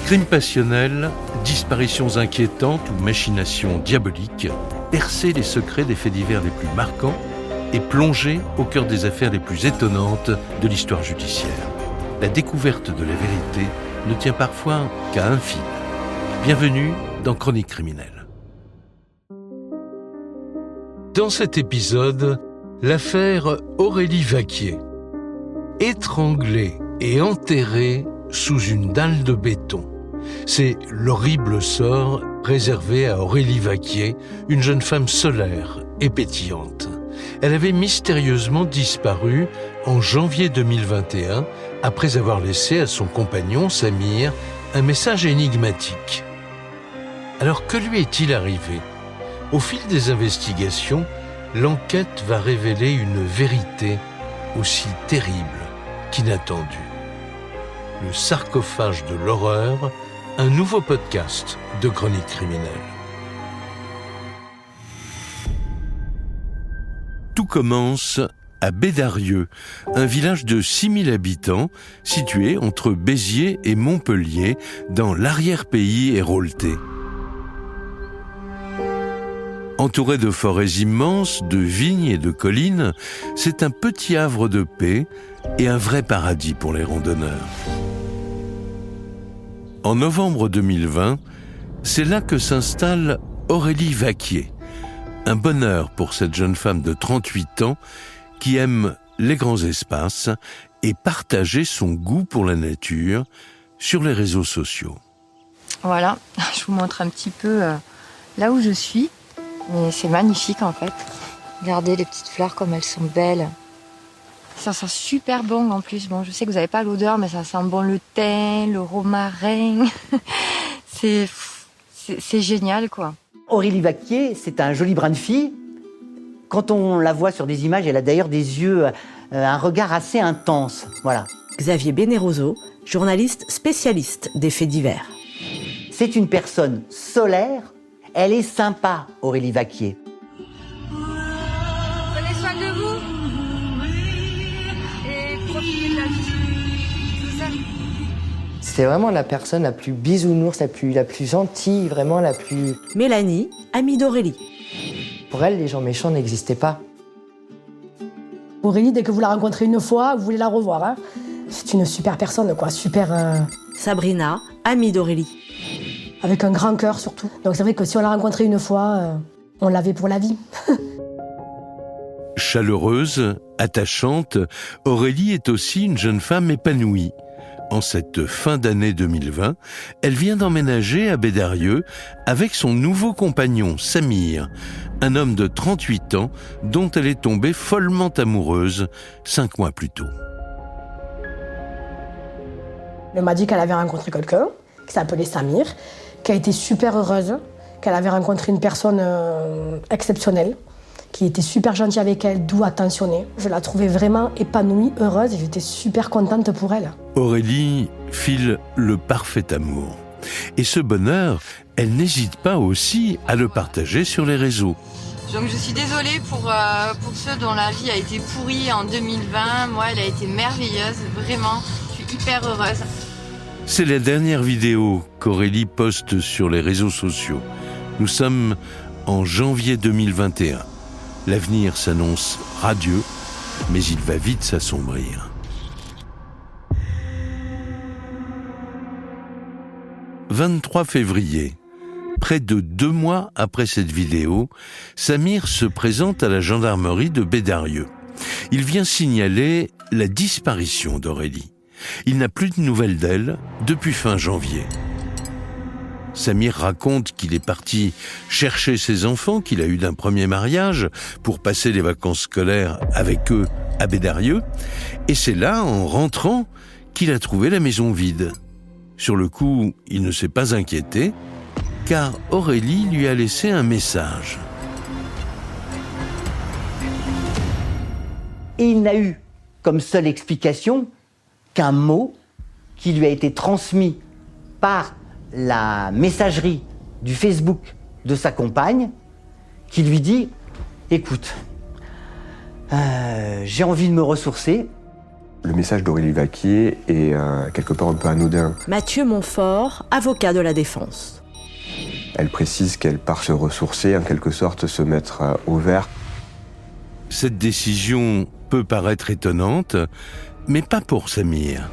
Crimes passionnels, disparitions inquiétantes ou machinations diaboliques, percer les secrets des faits divers les plus marquants et plonger au cœur des affaires les plus étonnantes de l'histoire judiciaire. La découverte de la vérité ne tient parfois qu'à un fil. Bienvenue dans Chroniques criminelles. Dans cet épisode, l'affaire Aurélie Vaquier. Étranglée et enterrée sous une dalle de béton. C'est l'horrible sort réservé à Aurélie Vaquier, une jeune femme solaire et pétillante. Elle avait mystérieusement disparu en janvier 2021 après avoir laissé à son compagnon Samir un message énigmatique. Alors que lui est-il arrivé ? Au fil des investigations, l'enquête va révéler une vérité aussi terrible qu'inattendue. Le sarcophage de l'horreur, un nouveau podcast de Chroniques criminelles. Tout commence à Bédarieux, un village de 6000 habitants situé entre Béziers et Montpellier, dans l'arrière-pays héraultais. Entouré de forêts immenses, de vignes et de collines, c'est un petit havre de paix et un vrai paradis pour les randonneurs. En novembre 2020, c'est là que s'installe Aurélie Vaquier. Un bonheur pour cette jeune femme de 38 ans qui aime les grands espaces et partager son goût pour la nature sur les réseaux sociaux. Voilà, je vous montre un petit peu là où je suis. Mais c'est magnifique en fait. Regardez les petites fleurs comme elles sont belles. Ça sent super bon en plus. Bon, je sais que vous n'avez pas l'odeur, mais ça sent bon le thym, le romarin. C'est génial quoi. Aurélie Vaquier, c'est un joli brin de fille. Quand on la voit sur des images, elle a d'ailleurs des yeux, un regard assez intense. Voilà. Xavier Beneroso, journaliste spécialiste des faits divers. C'est une personne solaire. Elle est sympa, Aurélie Vaquier. Prenez soin de vous et profitez de la vie. Tout ça. C'est vraiment la personne la plus bisounours, la plus gentille, vraiment la plus... Mélanie, amie d'Aurélie. Pour elle, les gens méchants n'existaient pas. Aurélie, dès que vous la rencontrez une fois, vous voulez la revoir. Hein. C'est une super personne, quoi. Super... Sabrina, amie d'Aurélie. Avec un grand cœur, surtout. Donc c'est vrai que si on l'a rencontrée une fois, on l'avait pour la vie. Chaleureuse, attachante, Aurélie est aussi une jeune femme épanouie. En cette fin d'année 2020, elle vient d'emménager à Bédarieux avec son nouveau compagnon, Samir, un homme de 38 ans dont elle est tombée follement amoureuse 5 mois plus tôt. Elle m'a dit qu'elle avait rencontré quelqu'un qui s'appelait Samir, qui a été super heureuse, qu'elle avait rencontré une personne exceptionnelle, qui était super gentille avec elle, doux, attentionnée. Je la trouvais vraiment épanouie, heureuse, et j'étais super contente pour elle. Aurélie file le parfait amour. Et ce bonheur, elle n'hésite pas aussi à le partager sur les réseaux. Donc je suis désolée pour ceux dont la vie a été pourrie en 2020. Moi, elle a été merveilleuse, vraiment. Je suis hyper heureuse. C'est la dernière vidéo qu'Aurélie poste sur les réseaux sociaux. Nous sommes en janvier 2021. L'avenir s'annonce radieux, mais il va vite s'assombrir. « 23 février. Près de 2 mois après cette vidéo, Samir se présente à la gendarmerie de Bédarieux. Il vient signaler la disparition d'Aurélie. Il n'a plus de nouvelles d'elle depuis fin janvier. Samir raconte qu'il est parti chercher ses enfants qu'il a eus d'un premier mariage pour passer les vacances scolaires avec eux à Bédarieux. Et c'est là, en rentrant, qu'il a trouvé la maison vide. Sur le coup, il ne s'est pas inquiété, car Aurélie lui a laissé un message. Et il n'a eu comme seule explication qu'un mot qui lui a été transmis par la messagerie du Facebook de sa compagne, qui lui dit « Écoute, j'ai envie de me ressourcer, Le message d'Aurélie Vaquier est quelque part un peu anodin. Mathieu Montfort, avocat de la défense. Elle précise qu'elle part se ressourcer, en quelque sorte se mettre au vert. Cette décision peut paraître étonnante, mais pas pour Samir.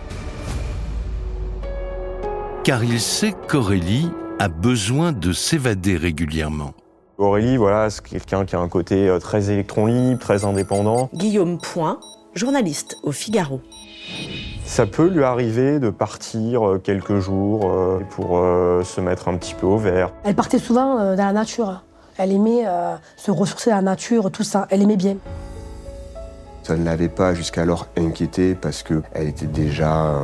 Car il sait qu'Aurélie a besoin de s'évader régulièrement. Aurélie, voilà, c'est quelqu'un qui a un côté très électron libre, très indépendant. Guillaume Point, journaliste au Figaro. Ça peut lui arriver de partir quelques jours pour se mettre un petit peu au vert. Elle partait souvent dans la nature. Elle aimait se ressourcer dans la nature, tout ça. Elle aimait bien. Ça ne l'avait pas jusqu'alors inquiétée parce qu'elle était déjà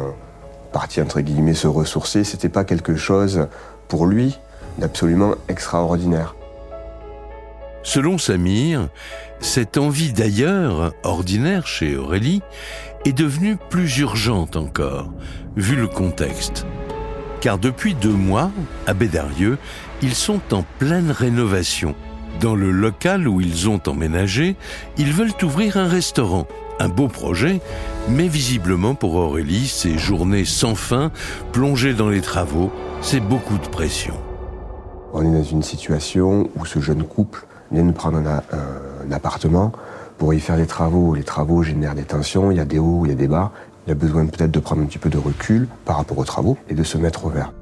partie, entre guillemets, se ressourcer. C'était pas quelque chose, pour lui, d'absolument extraordinaire. Selon Samir, cette envie d'ailleurs, ordinaire chez Aurélie, est devenue plus urgente encore, vu le contexte. Car depuis 2 mois, à Bédarieux, ils sont en pleine rénovation. Dans le local où ils ont emménagé, ils veulent ouvrir un restaurant. Un beau projet, mais visiblement pour Aurélie, ces journées sans fin, plongées dans les travaux, c'est beaucoup de pression. On est dans une situation où ce jeune couple vient de prendre un appartement pour y faire des travaux. Les travaux génèrent des tensions, il y a des hauts, il y a des bas. Il a besoin peut-être de prendre un petit peu de recul par rapport aux travaux et de se mettre au vert.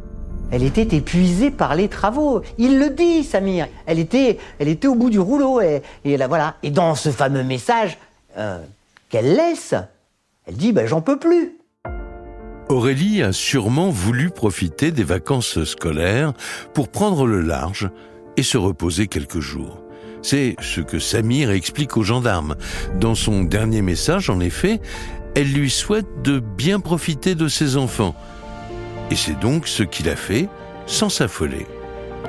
Elle était épuisée par les travaux. Il le dit, Samir. Elle était au bout du rouleau. Et là, voilà. Et dans ce fameux message qu'elle laisse, elle dit j'en peux plus. Aurélie a sûrement voulu profiter des vacances scolaires pour prendre le large et se reposer quelques jours. C'est ce que Samir explique aux gendarmes. Dans son dernier message, en effet, elle lui souhaite de bien profiter de ses enfants. Et c'est donc ce qu'il a fait, sans s'affoler.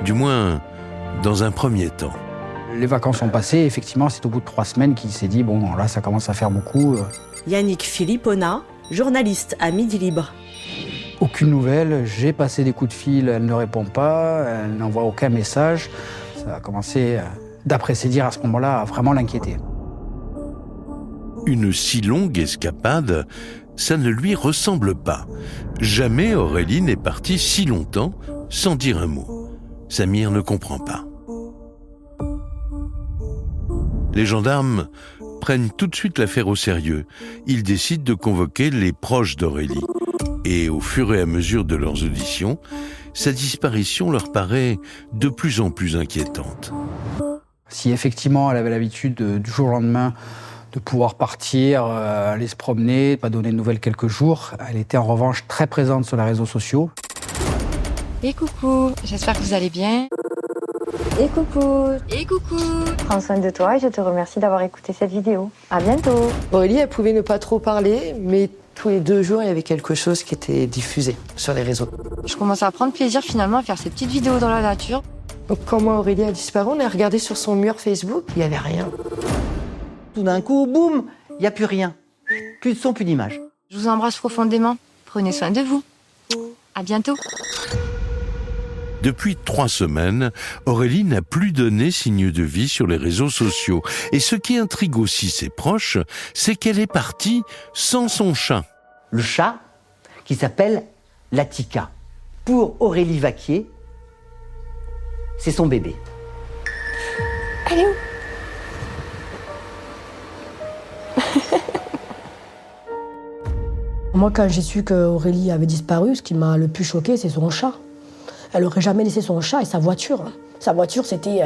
Du moins, dans un premier temps. Les vacances sont passées, effectivement, c'est au bout de 3 semaines qu'il s'est dit, bon, là, ça commence à faire beaucoup. Yannick Philippona, journaliste à Midi Libre. Aucune nouvelle, j'ai passé des coups de fil, elle ne répond pas, elle n'envoie aucun message. Ça a commencé, d'après ses dires à ce moment-là, à vraiment l'inquiéter. Une si longue escapade, ça ne lui ressemble pas. Jamais Aurélie n'est partie si longtemps sans dire un mot. Samir ne comprend pas. Les gendarmes prennent tout de suite l'affaire au sérieux. Ils décident de convoquer les proches d'Aurélie. Et au fur et à mesure de leurs auditions, sa disparition leur paraît de plus en plus inquiétante. Si effectivement elle avait l'habitude du jour au lendemain de pouvoir partir, aller se promener, pas donner de nouvelles quelques jours, elle était en revanche très présente sur les réseaux sociaux. Et coucou, j'espère que vous allez bien. Et coucou. Et coucou. Prends soin de toi et je te remercie d'avoir écouté cette vidéo. À bientôt. Aurélie, elle pouvait ne pas trop parler, mais tous les 2 jours, il y avait quelque chose qui était diffusé sur les réseaux. Je commence à prendre plaisir finalement à faire ces petites vidéos dans la nature. Donc, quand moi, Aurélie a disparu, on a regardé sur son mur Facebook, il n'y avait rien. Tout d'un coup, boum, il n'y a plus rien. Plus de son, plus d'image. Je vous embrasse profondément. Prenez soin de vous. À bientôt. Depuis 3 semaines, Aurélie n'a plus donné signe de vie sur les réseaux sociaux. Et ce qui intrigue aussi ses proches, c'est qu'elle est partie sans son chat. Le chat, qui s'appelle Latika. Pour Aurélie Vaquier, c'est son bébé. Elle est où? Moi, quand j'ai su qu'Aurélie avait disparu, ce qui m'a le plus choqué, c'est son chat. Elle aurait jamais laissé son chat et sa voiture. Sa voiture, c'était...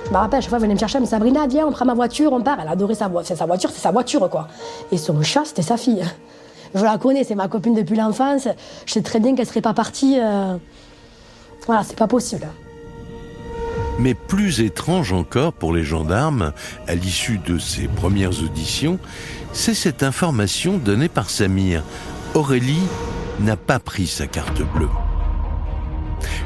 Je me rappelle, à chaque fois, elle venait me chercher, mais Sabrina, viens, on prend ma voiture, on part. Elle adorait sa voiture. C'est sa voiture, c'est sa voiture, quoi. Et son chat, c'était sa fille. Je la connais, c'est ma copine depuis l'enfance. Je sais très bien qu'elle serait pas partie... Voilà, c'est pas possible. Mais plus étrange encore pour les gendarmes, à l'issue de ces premières auditions, c'est cette information donnée par Samir. Aurélie n'a pas pris sa carte bleue.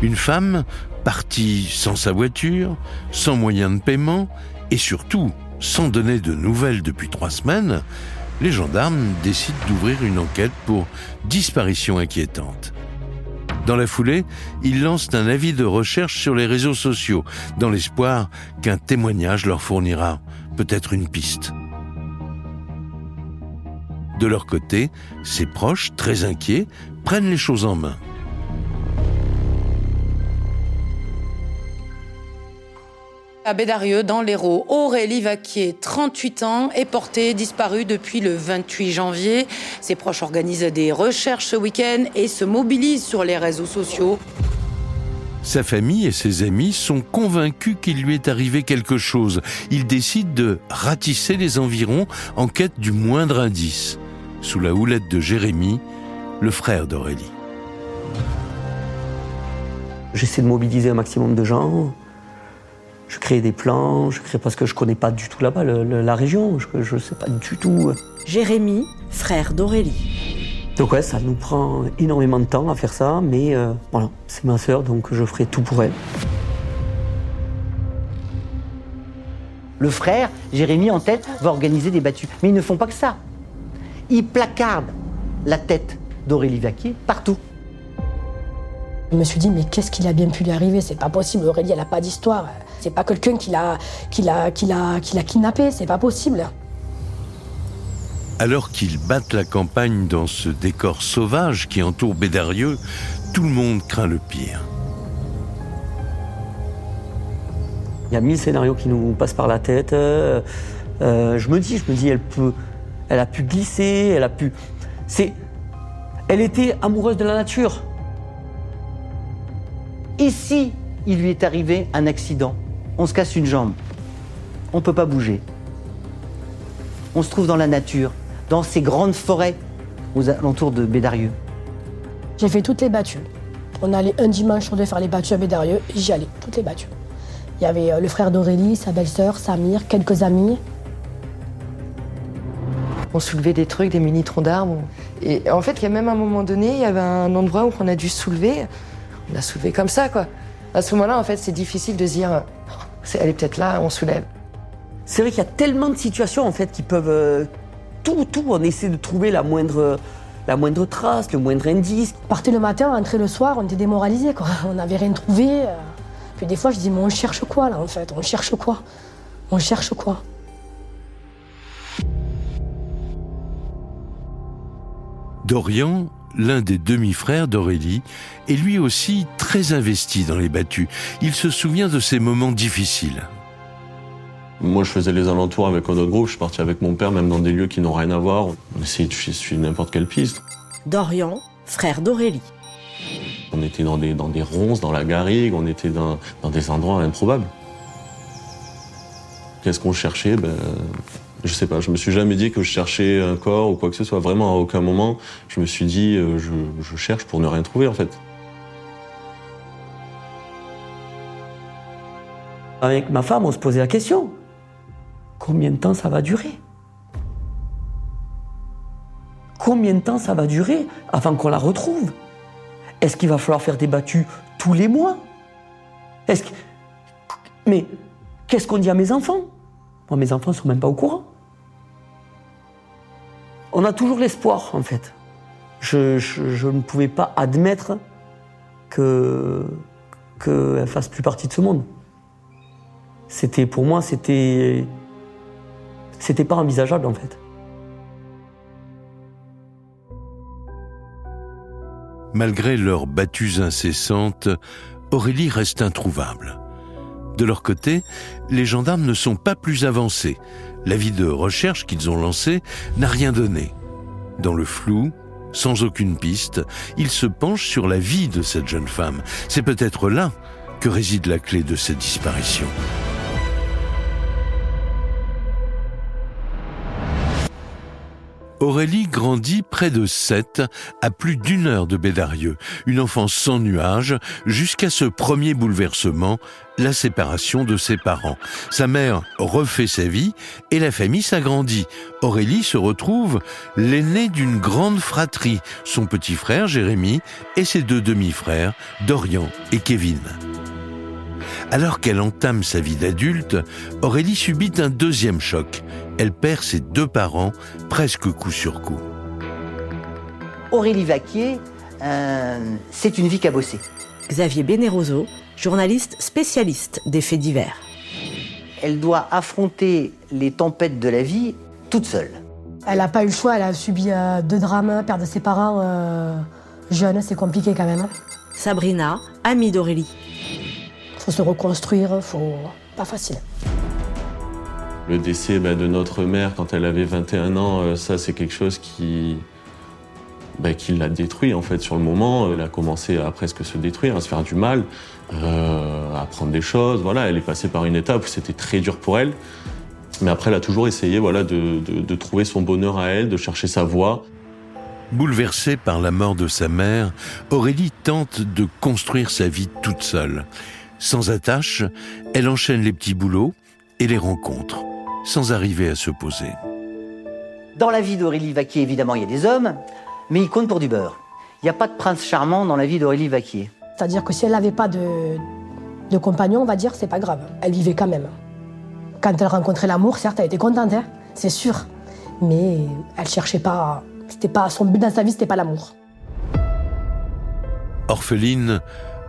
Une femme partie sans sa voiture, sans moyen de paiement et surtout sans donner de nouvelles depuis 3 semaines, les gendarmes décident d'ouvrir une enquête pour disparition inquiétante. Dans la foulée, ils lancent un avis de recherche sur les réseaux sociaux, dans l'espoir qu'un témoignage leur fournira peut-être une piste. De leur côté, ses proches, très inquiets, prennent les choses en main. À Bédarieux, dans l'Hérault, Aurélie Vaquier, 38 ans, est portée disparue depuis le 28 janvier. Ses proches organisent des recherches ce week-end et se mobilisent sur les réseaux sociaux. Sa famille et ses amis sont convaincus qu'il lui est arrivé quelque chose. Ils décident de ratisser les environs en quête du moindre indice. Sous la houlette de Jérémy, le frère d'Aurélie. J'essaie de mobiliser un maximum de gens. Je crée des plans, parce que je ne connais pas du tout là-bas la région, je ne sais pas du tout. Jérémy, frère d'Aurélie. Donc ouais, ça nous prend énormément de temps à faire ça, mais voilà, c'est ma sœur, donc je ferai tout pour elle. Le frère, Jérémy en tête, va organiser des battues. Mais ils ne font pas que ça. Ils placardent la tête d'Aurélie Vaquier partout. Je me suis dit, mais qu'est-ce qu'il a bien pu lui arriver? C'est pas possible, Aurélie, elle n'a pas d'histoire. C'est pas quelqu'un qui l'a kidnappé, c'est pas possible. Alors qu'ils battent la campagne dans ce décor sauvage qui entoure Bédarieux, tout le monde craint le pire. Il y a 1000 scénarios qui nous passent par la tête. Je me dis, elle a pu glisser, elle était amoureuse de la nature. Et si il lui est arrivé un accident, on se casse une jambe, on ne peut pas bouger. On se trouve dans la nature, dans ces grandes forêts aux alentours de Bédarieux. J'ai fait toutes les battues. On allait un dimanche sur deux faire les battues à Bédarieux, et j'y allais, toutes les battues. Il y avait le frère d'Aurélie, sa belle-sœur, Samir, quelques amis. On soulevait des trucs, des mini-troncs d'arbres. Et en fait, il y a même un moment donné, il y avait un endroit où on a dû soulever. On a soulevé comme ça, quoi. À ce moment-là, en fait, c'est difficile de se dire, elle est peut-être là, on soulève. C'est vrai qu'il y a tellement de situations, en fait, qui peuvent... Tout, on essaie de trouver la moindre trace, le moindre indice. On partait le matin, on rentrait le soir, on était démoralisés, quoi. On n'avait rien trouvé. Puis des fois, je dis, mais on cherche quoi, là, en fait? On cherche quoi? On cherche quoi? Dorian, l'un des demi-frères d'Aurélie, est lui aussi très investi dans les battues. Il se souvient de ces moments difficiles. Moi, je faisais les alentours avec un autre groupe. Je suis parti avec mon père, même dans des lieux qui n'ont rien à voir. On essayait de suivre n'importe quelle piste. Dorian, frère d'Aurélie. On était dans des ronces, dans la garrigue, on était dans des endroits improbables. Qu'est-ce qu'on cherchait? Je sais pas, je me suis jamais dit que je cherchais un corps ou quoi que ce soit. Vraiment, à aucun moment, je me suis dit, je cherche pour ne rien trouver, en fait. Avec ma femme, on se posait la question. Combien de temps ça va durer? Combien de temps ça va durer avant qu'on la retrouve? Est-ce qu'il va falloir faire des battues tous les mois? Mais qu'est-ce qu'on dit à mes enfants? Moi, mes enfants ne sont même pas au courant. On a toujours l'espoir, en fait. Je ne pouvais pas admettre qu'elle fasse plus partie de ce monde. Pour moi, c'était pas envisageable, en fait. Malgré leurs battues incessantes, Aurélie reste introuvable. De leur côté, les gendarmes ne sont pas plus avancés. L'avis de recherche qu'ils ont lancé n'a rien donné. Dans le flou, sans aucune piste, ils se penchent sur la vie de cette jeune femme. C'est peut-être là que réside la clé de cette disparition. Aurélie grandit près de Sète, à plus d'1 heure de Bédarieux. Une enfance sans nuages, jusqu'à ce premier bouleversement, la séparation de ses parents. Sa mère refait sa vie et la famille s'agrandit. Aurélie se retrouve l'aînée d'une grande fratrie, son petit frère Jérémy et ses 2 demi-frères, Dorian et Kevin. Alors qu'elle entame sa vie d'adulte, Aurélie subit un deuxième choc. Elle perd ses 2 parents, presque coup sur coup. Aurélie Vaquier, c'est une vie cabossée. Xavier Bénéroso, journaliste spécialiste des faits divers. Elle doit affronter les tempêtes de la vie toute seule. Elle n'a pas eu le choix, elle a subi 2 drames, perdre ses parents jeunes, c'est compliqué quand même. Sabrina, amie d'Aurélie. Faut se reconstruire, pas facile. Le décès de notre mère quand elle avait 21 ans, ça c'est quelque chose qui l'a détruit en fait sur le moment. Elle a commencé à presque se détruire, à se faire du mal, à apprendre des choses. Voilà, elle est passée par une étape où c'était très dur pour elle. Mais après, elle a toujours essayé de trouver son bonheur à elle, de chercher sa voie. Bouleversée par la mort de sa mère, Aurélie tente de construire sa vie toute seule. Sans attache, elle enchaîne les petits boulots et les rencontres, sans arriver à se poser. Dans la vie d'Aurélie Vaquier, évidemment, il y a des hommes, mais ils comptent pour du beurre. Il n'y a pas de prince charmant dans la vie d'Aurélie Vaquier. C'est-à-dire que si elle n'avait pas de compagnon, on va dire, c'est pas grave. Elle vivait quand même. Quand elle rencontrait l'amour, certes, elle était contente, hein, c'est sûr. Mais elle cherchait pas... Son but dans sa vie, c'était pas l'amour. Orpheline,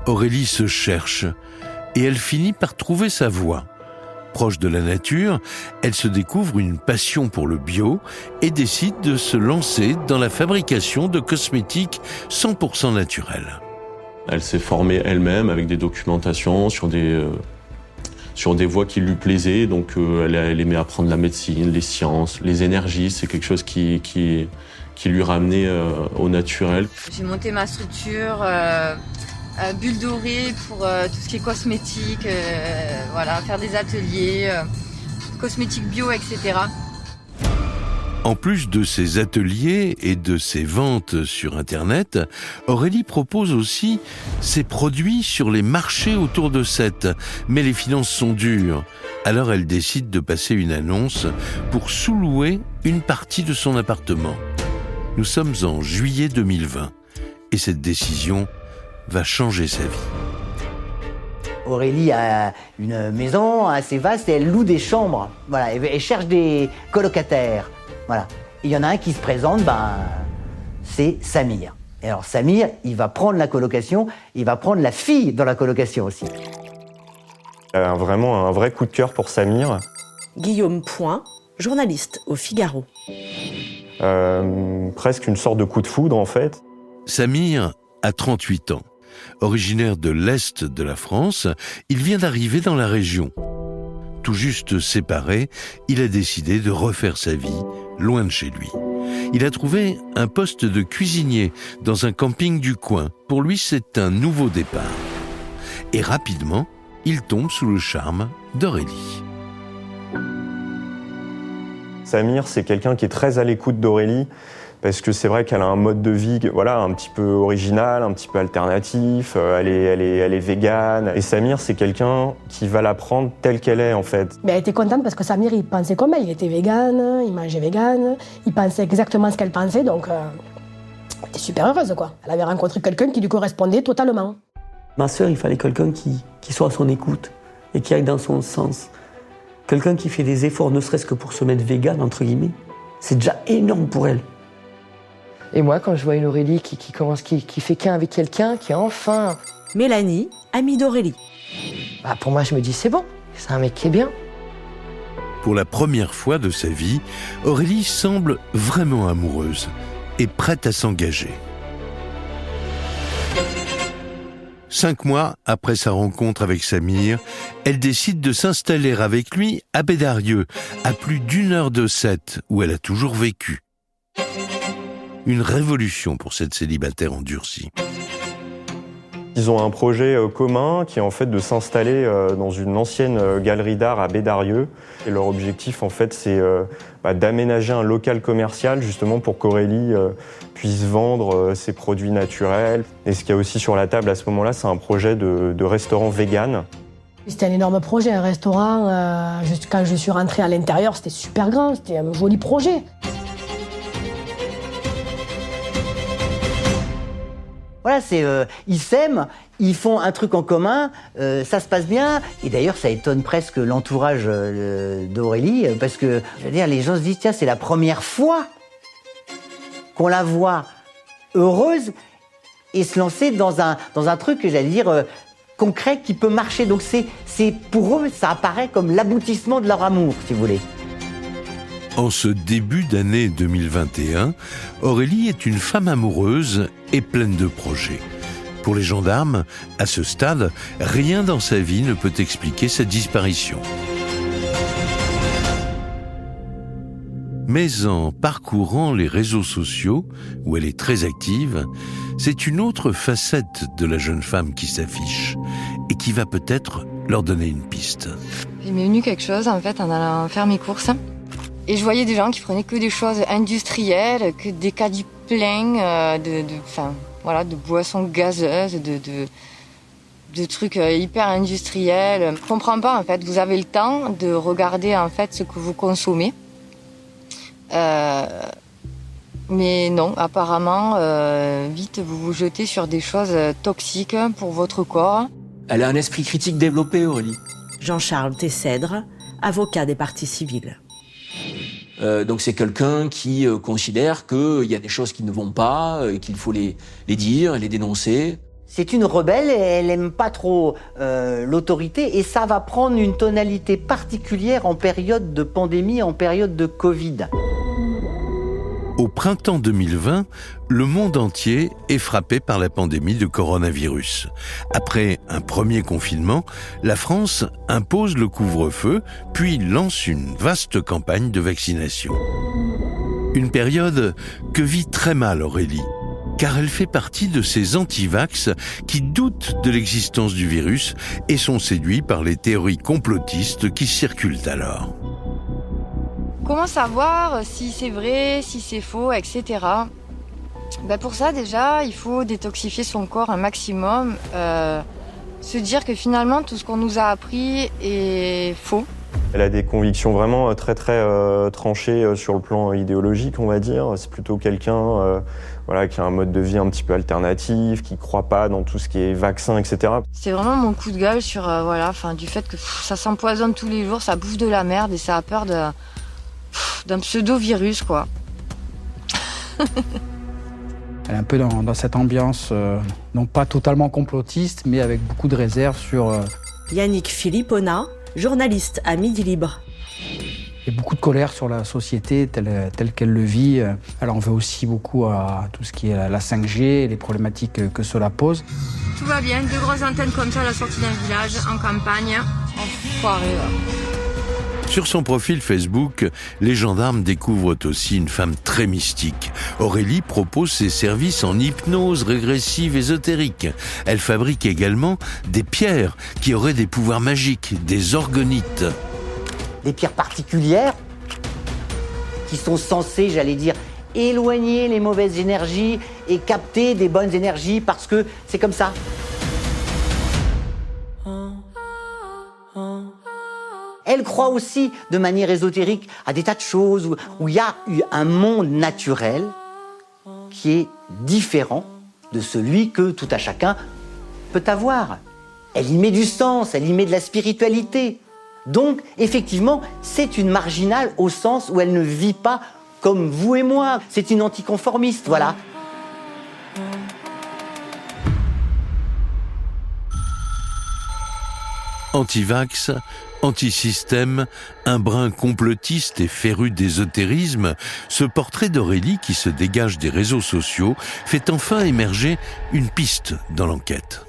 Aurélie se cherche et elle finit par trouver sa voie. Proche de la nature, elle se découvre une passion pour le bio et décide de se lancer dans la fabrication de cosmétiques 100% naturels. Elle s'est formée elle-même avec des documentations sur des voies qui lui plaisaient. Donc elle aimait apprendre la médecine, les sciences, les énergies. C'est quelque chose qui lui ramenait au naturel. J'ai monté ma structure Bulle Dorée pour tout ce qui est cosmétique, faire des ateliers, cosmétiques bio, etc. En plus de ses ateliers et de ses ventes sur Internet, Aurélie propose aussi ses produits sur les marchés autour de Sète. Mais les finances sont dures. Alors elle décide de passer une annonce pour sous-louer une partie de son appartement. Nous sommes en juillet 2020 et cette décision va changer sa vie. Aurélie a une maison assez vaste et elle loue des chambres. Voilà, elle cherche des colocataires. Voilà. Il y en a un qui se présente, c'est Samir. Et alors Samir, il va prendre la colocation, il va prendre la fille dans la colocation aussi. Vraiment un vrai coup de cœur pour Samir. Guillaume Point, journaliste au Figaro. Presque une sorte de coup de foudre en fait. Samir a 38 ans. Originaire de l'Est de la France, il vient d'arriver dans la région. Tout juste séparé, il a décidé de refaire sa vie loin de chez lui. Il a trouvé un poste de cuisinier dans un camping du coin. Pour lui, c'est un nouveau départ. Et rapidement, il tombe sous le charme d'Aurélie. Samir, c'est quelqu'un qui est très à l'écoute d'Aurélie, parce que c'est vrai qu'elle a un mode de vie un petit peu original, un petit peu alternatif, elle est végane. Et Samir, c'est quelqu'un qui va la prendre telle qu'elle est, en fait. Mais elle était contente parce que Samir, il pensait comme elle. Il était végane, il mangeait végane, il pensait exactement ce qu'elle pensait, donc elle était super heureuse, quoi. Elle avait rencontré quelqu'un qui lui correspondait totalement. Ma sœur, il fallait quelqu'un qui soit à son écoute et qui aille dans son sens. Quelqu'un qui fait des efforts, ne serait-ce que pour se mettre végane, entre guillemets. C'est déjà énorme pour elle. Et moi, quand je vois une Aurélie qui fait qu'un avec quelqu'un, qui est enfin... Mélanie, amie d'Aurélie. Pour moi, je me dis, c'est bon, c'est un mec qui est bien. Pour la première fois de sa vie, Aurélie semble vraiment amoureuse et prête à s'engager. 5 mois après sa rencontre avec Samir, elle décide de s'installer avec lui à Bédarieux, à plus d'1 heure de Sète, où elle a toujours vécu. Une révolution pour cette célibataire endurcie. Ils ont un projet commun qui est en fait de s'installer dans une ancienne galerie d'art à Bédarieux. Et leur objectif en fait c'est d'aménager un local commercial justement pour qu'Aurélie puisse vendre ses produits naturels. Et ce qu'il y a aussi sur la table à ce moment-là, c'est un projet de restaurant vegan. C'était un énorme projet, un restaurant. Quand je suis rentrée à l'intérieur, c'était super grand, c'était un joli projet. Voilà, ils s'aiment, ils font un truc en commun, ça se passe bien. Et d'ailleurs, ça étonne presque l'entourage d'Aurélie, parce que, je veux dire, les gens se disent, tiens, c'est la première fois qu'on la voit heureuse et se lancer dans un truc, j'allais dire, concret qui peut marcher. Donc c'est pour eux, ça apparaît comme l'aboutissement de leur amour, si vous voulez. En ce début d'année 2021, Aurélie est une femme amoureuse et pleine de projets. Pour les gendarmes, à ce stade, rien dans sa vie ne peut expliquer sa disparition. Mais en parcourant les réseaux sociaux, où elle est très active, c'est une autre facette de la jeune femme qui s'affiche et qui va peut-être leur donner une piste. Il m'est venu quelque chose en fait en allant faire mes courses. Et je voyais des gens qui prenaient que des choses industrielles, que des caddies pleins de boissons gazeuses, de trucs hyper industriels. Je comprends pas en fait. Vous avez le temps de regarder en fait ce que vous consommez. Mais non, apparemment, vite vous vous jetez sur des choses toxiques pour votre corps. Elle a un esprit critique développé, Aurélie. Jean-Charles Tessèdre, avocat des parties civiles. Donc c'est quelqu'un qui considère qu'il y a des choses qui ne vont pas, et qu'il faut les dire, les dénoncer. C'est une rebelle et elle aime pas trop l'autorité et ça va prendre une tonalité particulière en période de pandémie, en période de Covid. Au printemps 2020, le monde entier est frappé par la pandémie de coronavirus. Après un premier confinement, la France impose le couvre-feu, puis lance une vaste campagne de vaccination. Une période que vit très mal Aurélie, car elle fait partie de ces anti-vax qui doutent de l'existence du virus et sont séduits par les théories complotistes qui circulent alors. Comment savoir si c'est vrai, si c'est faux, etc. Pour ça, déjà, il faut détoxifier son corps un maximum. Se dire que finalement, tout ce qu'on nous a appris est faux. Elle a des convictions vraiment très tranchées sur le plan idéologique, on va dire. C'est plutôt quelqu'un qui a un mode de vie un petit peu alternatif, qui ne croit pas dans tout ce qui est vaccin, etc. C'est vraiment mon coup de gueule sur du fait que ça s'empoisonne tous les jours, ça bouffe de la merde et ça a peur d'un pseudo-virus, quoi. Elle est un peu dans cette ambiance, non pas totalement complotiste, mais avec beaucoup de réserves sur... Yannick Philippona, journaliste à Midi Libre. Il y a beaucoup de colère sur la société telle qu'elle le vit. Elle en veut aussi beaucoup à tout ce qui est la 5G et les problématiques que cela pose. Tout va bien, 2 grosses antennes comme ça à la sortie d'un village, en campagne. Enfoiré, là. Sur son profil Facebook, les gendarmes découvrent aussi une femme très mystique. Aurélie propose ses services en hypnose régressive ésotérique. Elle fabrique également des pierres qui auraient des pouvoirs magiques, des orgonites. Des pierres particulières qui sont censées, éloigner les mauvaises énergies et capter des bonnes énergies parce que c'est comme ça. Elle croit aussi, de manière ésotérique, à des tas de choses où il y a un monde naturel qui est différent de celui que tout à chacun peut avoir. Elle y met du sens, elle y met de la spiritualité. Donc, effectivement, c'est une marginale au sens où elle ne vit pas comme vous et moi. C'est une anticonformiste, voilà. Anti-vax, anti-système, un brin complotiste et féru d'ésotérisme, ce portrait d'Aurélie qui se dégage des réseaux sociaux fait enfin émerger une piste dans l'enquête.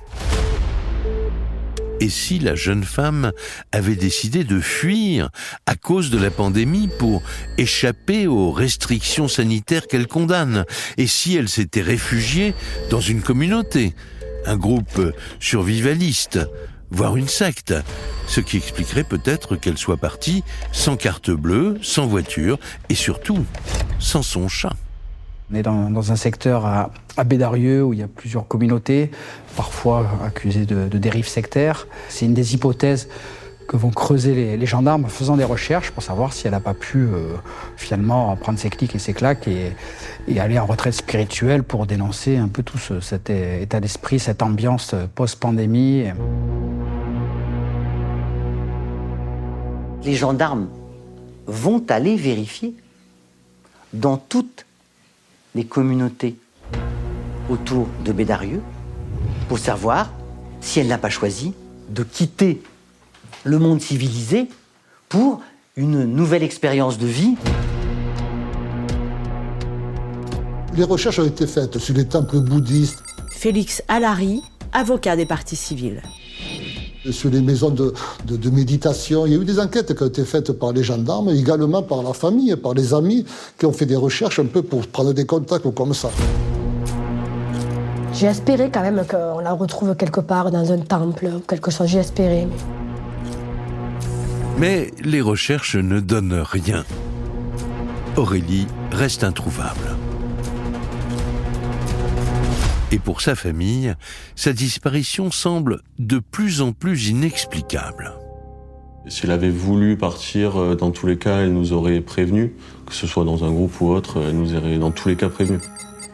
Et si la jeune femme avait décidé de fuir à cause de la pandémie pour échapper aux restrictions sanitaires qu'elle condamne? Et si elle s'était réfugiée dans une communauté, un groupe survivaliste, voire une secte, ce qui expliquerait peut-être qu'elle soit partie sans carte bleue, sans voiture et surtout sans son chat. On est dans un secteur à Bédarieux où il y a plusieurs communautés, parfois accusées de dérives sectaires. C'est une des hypothèses que vont creuser les gendarmes en faisant des recherches pour savoir si elle n'a pas pu finalement prendre ses clics et ses claques et aller en retraite spirituelle pour dénoncer un peu tout cet état d'esprit, cette ambiance post-pandémie. Les gendarmes vont aller vérifier dans toutes les communautés autour de Bédarieux pour savoir si elle n'a pas choisi de quitter le monde civilisé pour une nouvelle expérience de vie. Les recherches ont été faites sur les temples bouddhistes. Félix Allary, avocat des parties civiles. Sur les maisons de méditation. Il y a eu des enquêtes qui ont été faites par les gendarmes, également par la famille, par les amis, qui ont fait des recherches un peu pour prendre des contacts comme ça. J'ai espéré quand même qu'on la retrouve quelque part dans un temple ou quelque chose, j'ai espéré. Mais les recherches ne donnent rien. Aurélie reste introuvable. Et pour sa famille, sa disparition semble de plus en plus inexplicable. Si elle avait voulu partir, dans tous les cas, elle nous aurait prévenus, que ce soit dans un groupe ou autre, elle nous aurait dans tous les cas prévenus.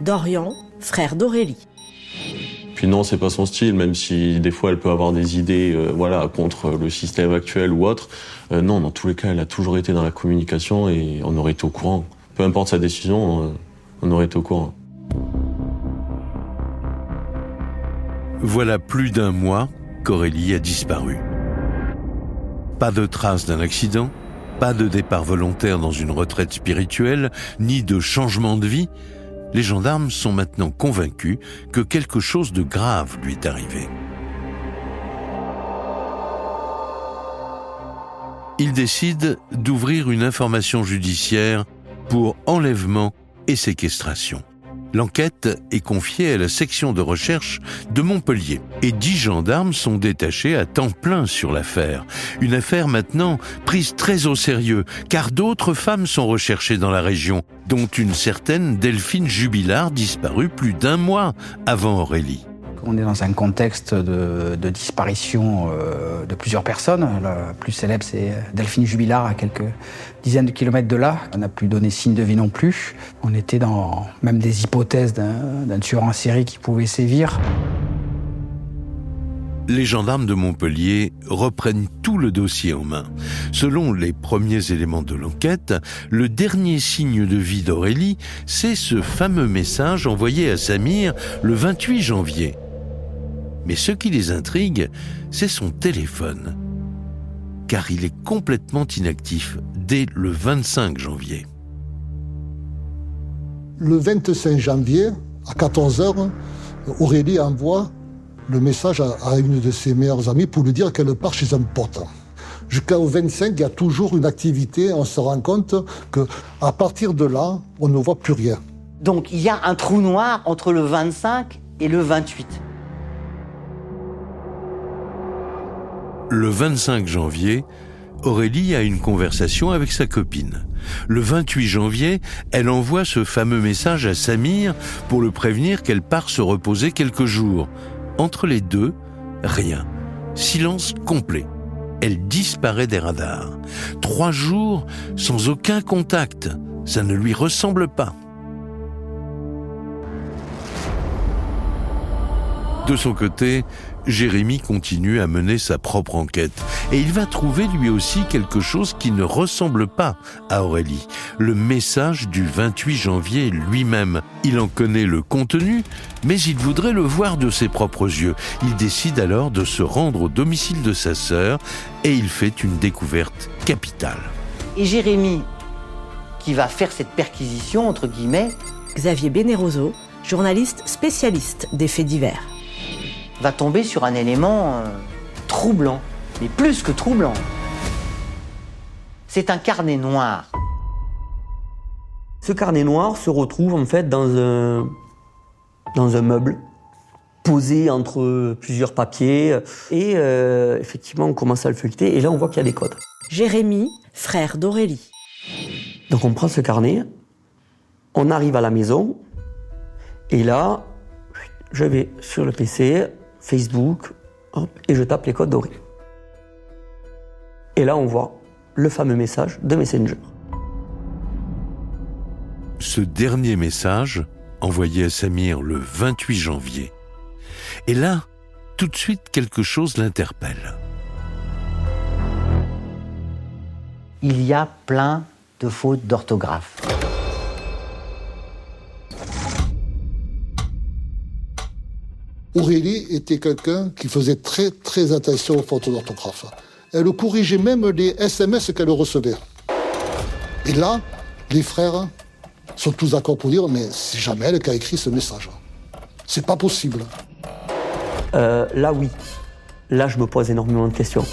Dorian, frère d'Aurélie. Puis non, c'est pas son style, même si des fois elle peut avoir des idées contre le système actuel ou autre. Non, dans tous les cas, elle a toujours été dans la communication et on aurait été au courant. Peu importe sa décision, on aurait été au courant. Voilà plus d'un mois qu'Aurélie a disparu. Pas de traces d'un accident, pas de départ volontaire dans une retraite spirituelle, ni de changement de vie. Les gendarmes sont maintenant convaincus que quelque chose de grave lui est arrivé. Ils décident d'ouvrir une information judiciaire pour enlèvement et séquestration. L'enquête est confiée à la section de recherche de Montpellier et 10 gendarmes sont détachés à temps plein sur l'affaire. Une affaire maintenant prise très au sérieux, car d'autres femmes sont recherchées dans la région, dont une certaine Delphine Jubilard, disparue plus d'un mois avant Aurélie. On est dans un contexte de disparition de plusieurs personnes. La plus célèbre, c'est Delphine Jubilard, à quelques dizaines de kilomètres de là. On n'a plus donné signe de vie non plus. On était dans même des hypothèses d'un tueur en série qui pouvait sévir. Les gendarmes de Montpellier reprennent tout le dossier en main. Selon les premiers éléments de l'enquête, le dernier signe de vie d'Aurélie, c'est ce fameux message envoyé à Samir le 28 janvier. Mais ce qui les intrigue, c'est son téléphone, car il est complètement inactif dès le 25 janvier. Le 25 janvier, à 14h, Aurélie envoie le message à une de ses meilleures amies pour lui dire qu'elle part chez un pote. Jusqu'au 25, il y a toujours une activité, on se rend compte qu'à partir de là, on ne voit plus rien. Donc il y a un trou noir entre le 25 et le 28. Le 25 janvier, Aurélie a une conversation avec sa copine. Le 28 janvier, elle envoie ce fameux message à Samir pour le prévenir qu'elle part se reposer quelques jours. Entre les deux, rien. Silence complet. Elle disparaît des radars. 3 jours sans aucun contact. Ça ne lui ressemble pas. De son côté, Jérémy continue à mener sa propre enquête. Et il va trouver lui aussi quelque chose qui ne ressemble pas à Aurélie. Le message du 28 janvier lui-même. Il en connaît le contenu, mais il voudrait le voir de ses propres yeux. Il décide alors de se rendre au domicile de sa sœur et il fait une découverte capitale. Et Jérémy, qui va faire cette perquisition, entre guillemets, Xavier Bénéroso, journaliste spécialiste des faits divers, va tomber sur un élément troublant, mais plus que troublant. C'est un carnet noir. Ce carnet noir se retrouve en fait dans un meuble, posé entre plusieurs papiers, et effectivement on commence à le feuilleter, et là on voit qu'il y a des codes. Jérémy, frère d'Aurélie. Donc on prend ce carnet, on arrive à la maison, et là, je vais sur le PC, Facebook, hop, et je tape les codes d'Aurélie. Et là, on voit le fameux message de Messenger. Ce dernier message, envoyé à Samir le 28 janvier. Et là, tout de suite, quelque chose l'interpelle. Il y a plein de fautes d'orthographe. Aurélie était quelqu'un qui faisait très très attention aux fautes d'orthographe. Elle corrigeait même les SMS qu'elle recevait. Et là, les frères sont tous d'accord pour dire, mais c'est jamais elle qui a écrit ce message. C'est pas possible. Là, oui. Là, je me pose énormément de questions.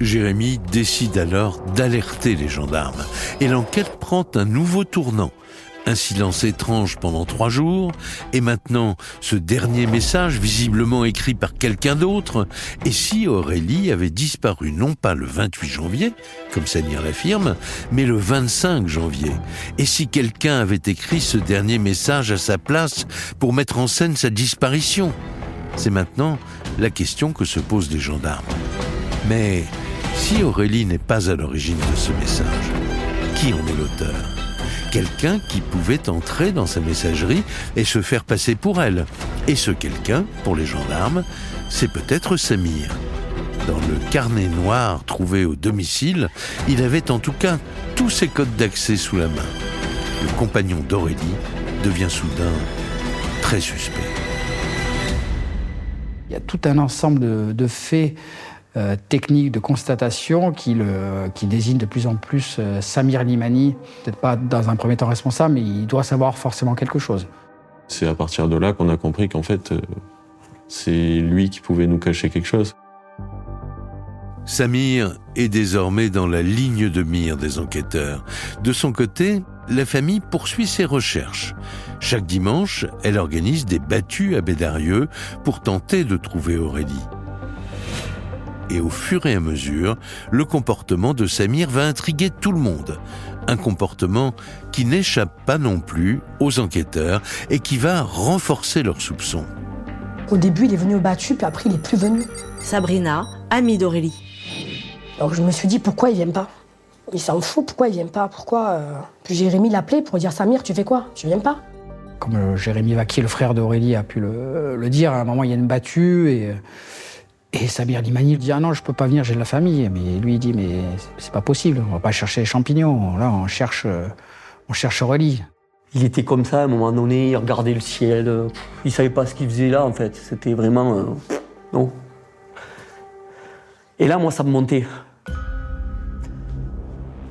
Jérémy décide alors d'alerter les gendarmes. Et l'enquête prend un nouveau tournant. Un silence étrange pendant 3 jours, et maintenant ce dernier message visiblement écrit par quelqu'un d'autre. Et si Aurélie avait disparu non pas le 28 janvier, comme Samir l'affirme, mais le 25 janvier? Et si quelqu'un avait écrit ce dernier message à sa place pour mettre en scène sa disparition? C'est maintenant la question que se posent les gendarmes. Mais si Aurélie n'est pas à l'origine de ce message, qui en est l'auteur? Quelqu'un qui pouvait entrer dans sa messagerie et se faire passer pour elle. Et ce quelqu'un, pour les gendarmes, c'est peut-être Samir. Dans le carnet noir trouvé au domicile, il avait en tout cas tous ses codes d'accès sous la main. Le compagnon d'Aurélie devient soudain très suspect. Il y a tout un ensemble de faits techniques de constatation qui désignent de plus en plus Samir Limani, peut-être pas dans un premier temps responsable, mais il doit savoir forcément quelque chose. C'est à partir de là qu'on a compris qu'en fait, c'est lui qui pouvait nous cacher quelque chose. Samir est désormais dans la ligne de mire des enquêteurs. De son côté, la famille poursuit ses recherches. Chaque dimanche, elle organise des battues à Bédarieux pour tenter de trouver Aurélie. Et au fur et à mesure, le comportement de Samir va intriguer tout le monde. Un comportement qui n'échappe pas non plus aux enquêteurs et qui va renforcer leurs soupçons. Au début, il est venu au battu, puis après, il n'est plus venu. Sabrina, amie d'Aurélie. Donc je me suis dit, pourquoi il vient pas? Il s'en fout, pourquoi il vient pas? Pourquoi Puis Jérémy l'appelait pour dire, Samir, tu fais quoi? Tu viens pas? Comme Jérémy Vaquier, le frère d'Aurélie, a pu le dire, à un moment, il y a une battue et Samir Limani dit « Ah non, je peux pas venir, j'ai de la famille ». Mais lui, il dit « Mais c'est pas possible, on va pas chercher les champignons, là, on cherche Aurélie ». Il était comme ça, à un moment donné, il regardait le ciel. Il savait pas ce qu'il faisait là, en fait. C'était vraiment... non. Et là, moi, ça me montait.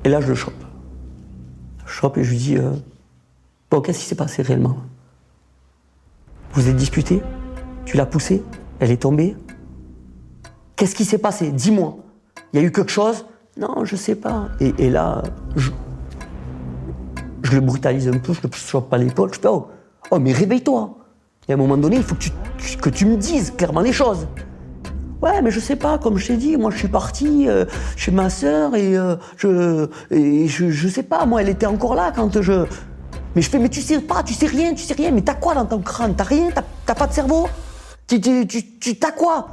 Et là, je le chope. Je chope et je lui dis bon, qu'est-ce qui s'est passé réellement? Vous êtes disputé? Tu l'as poussée? Elle est tombée? Qu'est-ce qui s'est passé? Dis-moi. Il y a eu quelque chose? Non, je sais pas. Et là, je le brutalise un peu, je le chope à l'épaule. Je fais oh, mais réveille-toi. Et à un moment donné, il faut que tu me dises clairement les choses. Ouais, mais je sais pas, comme je t'ai dit, moi je suis parti chez ma sœur et je sais pas, moi elle était encore là quand je... Mais je fais, mais tu sais rien, mais t'as quoi dans ton crâne? T'as rien? T'as pas de cerveau? T'as quoi?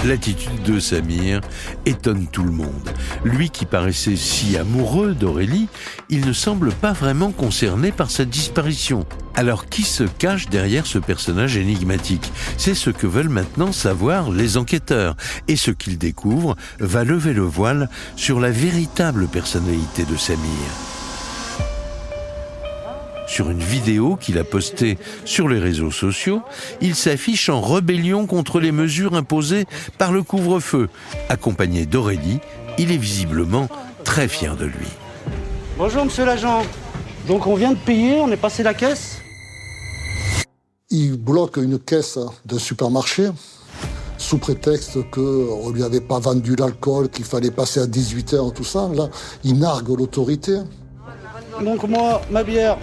L'attitude de Samir étonne tout le monde. Lui qui paraissait si amoureux d'Aurélie, il ne semble pas vraiment concerné par sa disparition. Alors qui se cache derrière ce personnage énigmatique? C'est ce que veulent maintenant savoir les enquêteurs. Et ce qu'ils découvrent va lever le voile sur la véritable personnalité de Samir. Sur une vidéo qu'il a postée sur les réseaux sociaux, il s'affiche en rébellion contre les mesures imposées par le couvre-feu. Accompagné d'Aurélie, il est visiblement très fier de lui. Bonjour monsieur l'agent, donc on vient de payer, on est passé la caisse? Il bloque une caisse d'un supermarché sous prétexte qu'on lui avait pas vendu l'alcool, qu'il fallait passer à 18h, tout ça. Là, il nargue l'autorité. Donc moi, ma bière...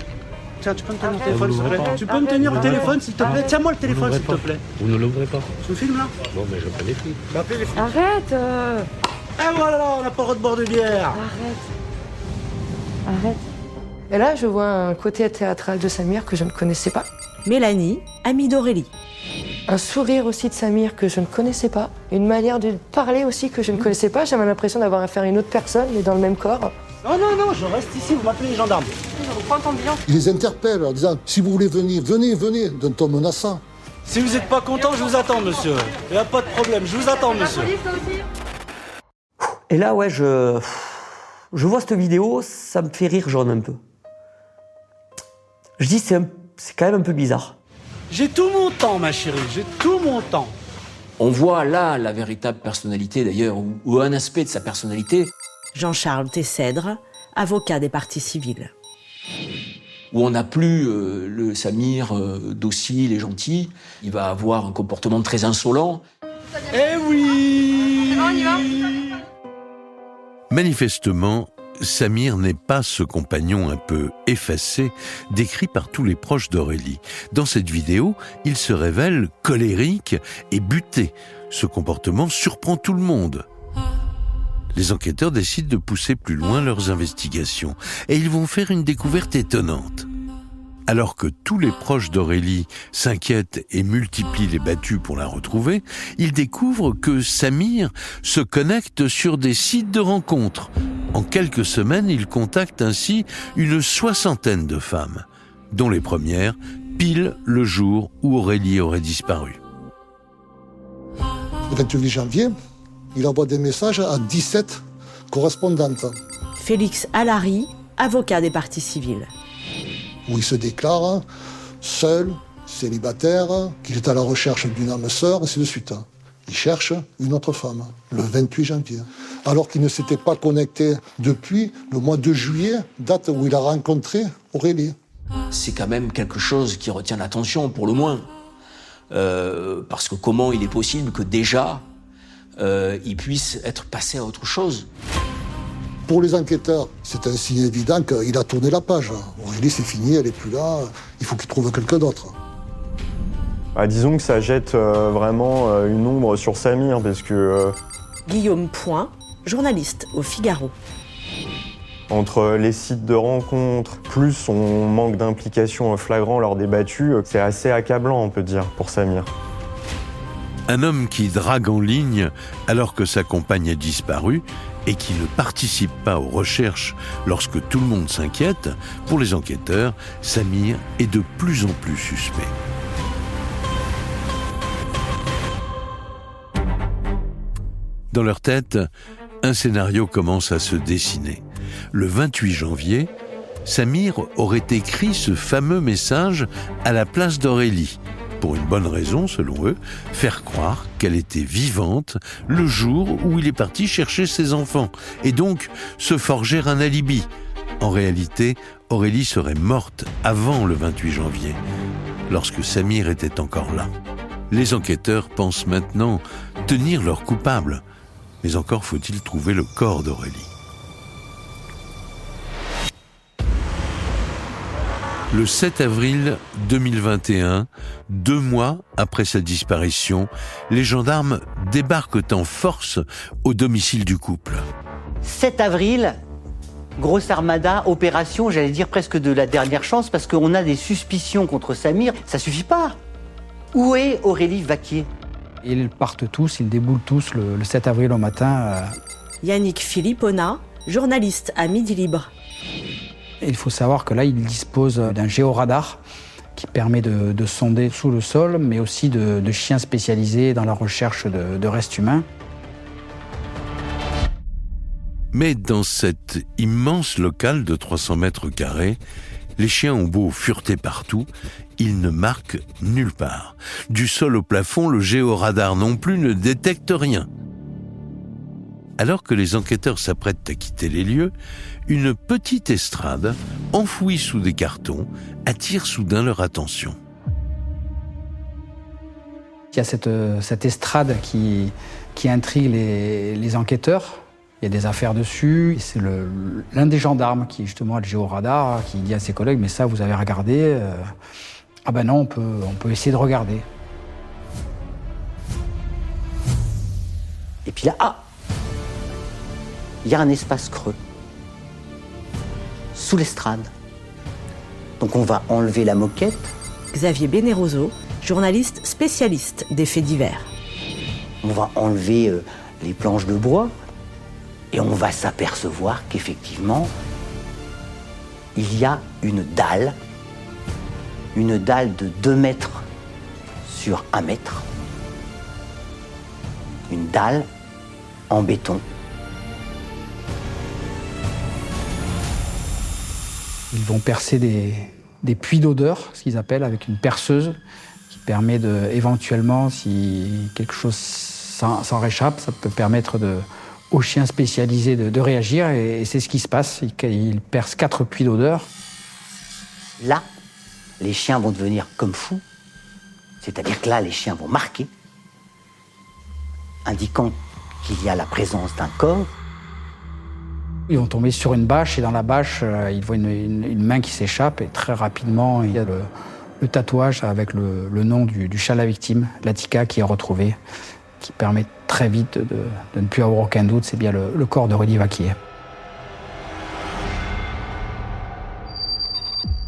Tiens, tu peux me tenir le téléphone, s'il te plaît? Tu peux me tenir le téléphone, s'il te plaît? Tiens-moi le téléphone, s'il te plaît. Vous ne l'ouvrez pas. Je filme, là? Bon, mais je appelle les flics. Bah, appelez les flics. Arrête Et voilà, on n'a pas le droit de boire de bière. Arrête. Et là, je vois un côté théâtral de Samir que je ne connaissais pas. Mélanie, amie d'Aurélie. Un sourire aussi de Samir que je ne connaissais pas. Une manière de parler aussi que je ne connaissais pas. J'avais l'impression d'avoir affaire à une autre personne, mais dans le même corps. Non, je reste ici, vous m'appelez les gendarmes. Je reprends ton bilan. Il les interpelle en disant « Si vous voulez venir, venez, d'un ton menaçant. » Si vous n'êtes pas content, je vous attends, monsieur. Il n'y a pas de problème, je vous attends, monsieur. Et là, ouais, je vois cette vidéo, ça me fait rire jaune un peu. Je dis, c'est quand même un peu bizarre. J'ai tout mon temps, ma chérie, j'ai tout mon temps. On voit là la véritable personnalité d'ailleurs, ou un aspect de sa personnalité. Jean-Charles Tessèdre, avocat des parties civiles. où on n'a plus le Samir docile et gentil. Il va avoir un comportement très insolent. Eh oui! C'est bon, on y va? Manifestement, Samir n'est pas ce compagnon un peu effacé décrit par tous les proches d'Aurélie. Dans cette vidéo, il se révèle colérique et buté. Ce comportement surprend tout le monde. Les enquêteurs décident de pousser plus loin leurs investigations et ils vont faire une découverte étonnante. Alors que tous les proches d'Aurélie s'inquiètent et multiplient les battues pour la retrouver, ils découvrent que Samir se connecte sur des sites de rencontres. En quelques semaines, il contacte ainsi une 60aine de femmes, dont les premières pile le jour où Aurélie aurait disparu. Le 28 janvier, il envoie des messages à 17 correspondantes. Félix Allary, avocat des parties civiles. Où il se déclare seul, célibataire, qu'il est à la recherche d'une âme sœur, et ainsi de suite. Il cherche une autre femme, le 28 janvier. Alors qu'il ne s'était pas connecté depuis le mois de juillet, date où il a rencontré Aurélie. C'est quand même quelque chose qui retient l'attention, pour le moins. Parce que comment il est possible que déjà, il puisse être passé à autre chose? Pour les enquêteurs, c'est un signe évident qu'il a tourné la page. Aurélie, c'est fini, elle n'est plus là, il faut qu'il trouve quelqu'un d'autre. Disons que ça jette vraiment une ombre sur Samir, parce que... Guillaume Point, journaliste au Figaro. Entre les sites de rencontres, plus son manque d'implication flagrant lors des battues, c'est assez accablant, on peut dire, pour Samir. Un homme qui drague en ligne alors que sa compagne a disparu et qui ne participe pas aux recherches lorsque tout le monde s'inquiète, pour les enquêteurs, Samir est de plus en plus suspect. Dans leur tête, un scénario commence à se dessiner. Le 28 janvier, Samir aurait écrit ce fameux message à la place d'Aurélie, pour une bonne raison, selon eux, faire croire qu'elle était vivante le jour où il est parti chercher ses enfants, et donc se forger un alibi. En réalité, Aurélie serait morte avant le 28 janvier, lorsque Samir était encore là. Les enquêteurs pensent maintenant tenir leur coupable, mais encore faut-il trouver le corps d'Aurélie. Le 7 avril 2021, 2 mois après sa disparition, les gendarmes débarquent en force au domicile du couple. 7 avril, grosse armada, opération, j'allais dire presque de la dernière chance, parce qu'on a des suspicions contre Samir. Ça suffit pas. Où est Aurélie Vaquier? Ils partent tous, ils déboulent tous le 7 avril au matin. Yannick Philippona, journaliste à Midi Libre. Il faut savoir que là, il dispose d'un géoradar qui permet de sonder sous le sol, mais aussi de chiens spécialisés dans la recherche de restes humains. Mais dans cet immense local de 300 mètres carrés, les chiens ont beau fureter partout, ils ne marquent nulle part. Du sol au plafond, le géoradar non plus ne détecte rien. Alors que les enquêteurs s'apprêtent à quitter les lieux, une petite estrade, enfouie sous des cartons, attire soudain leur attention. Il y a cette estrade qui intrigue les enquêteurs. Il y a des affaires dessus. C'est l'un des gendarmes qui justement a le géoradar, qui dit à ses collègues « mais ça, vous avez regardé ?» Ah ben non, on peut essayer de regarder. Et puis là, il y a un espace creux, sous l'estrade. Donc on va enlever la moquette. Xavier Beneroso, journaliste spécialiste des faits divers. On va enlever les planches de bois et on va s'apercevoir qu'effectivement, il y a une dalle de 2 mètres sur 1 mètre, une dalle en béton. Ils vont percer des puits d'odeur, ce qu'ils appellent, avec une perceuse qui permet éventuellement, si quelque chose s'en réchappe, ça peut permettre aux chiens spécialisés de réagir, et c'est ce qui se passe. Ils percent 4 puits d'odeur. Là, les chiens vont devenir comme fous. C'est-à-dire que là, les chiens vont marquer, indiquant qu'il y a la présence d'un corps. Ils vont tomber sur une bâche et dans la bâche, ils voient une main qui s'échappe et très rapidement, il y a le tatouage avec le nom du chat de la victime, Latika, qui est retrouvé, qui permet très vite de ne plus avoir aucun doute, c'est bien le corps d'Aurélie Vaquier.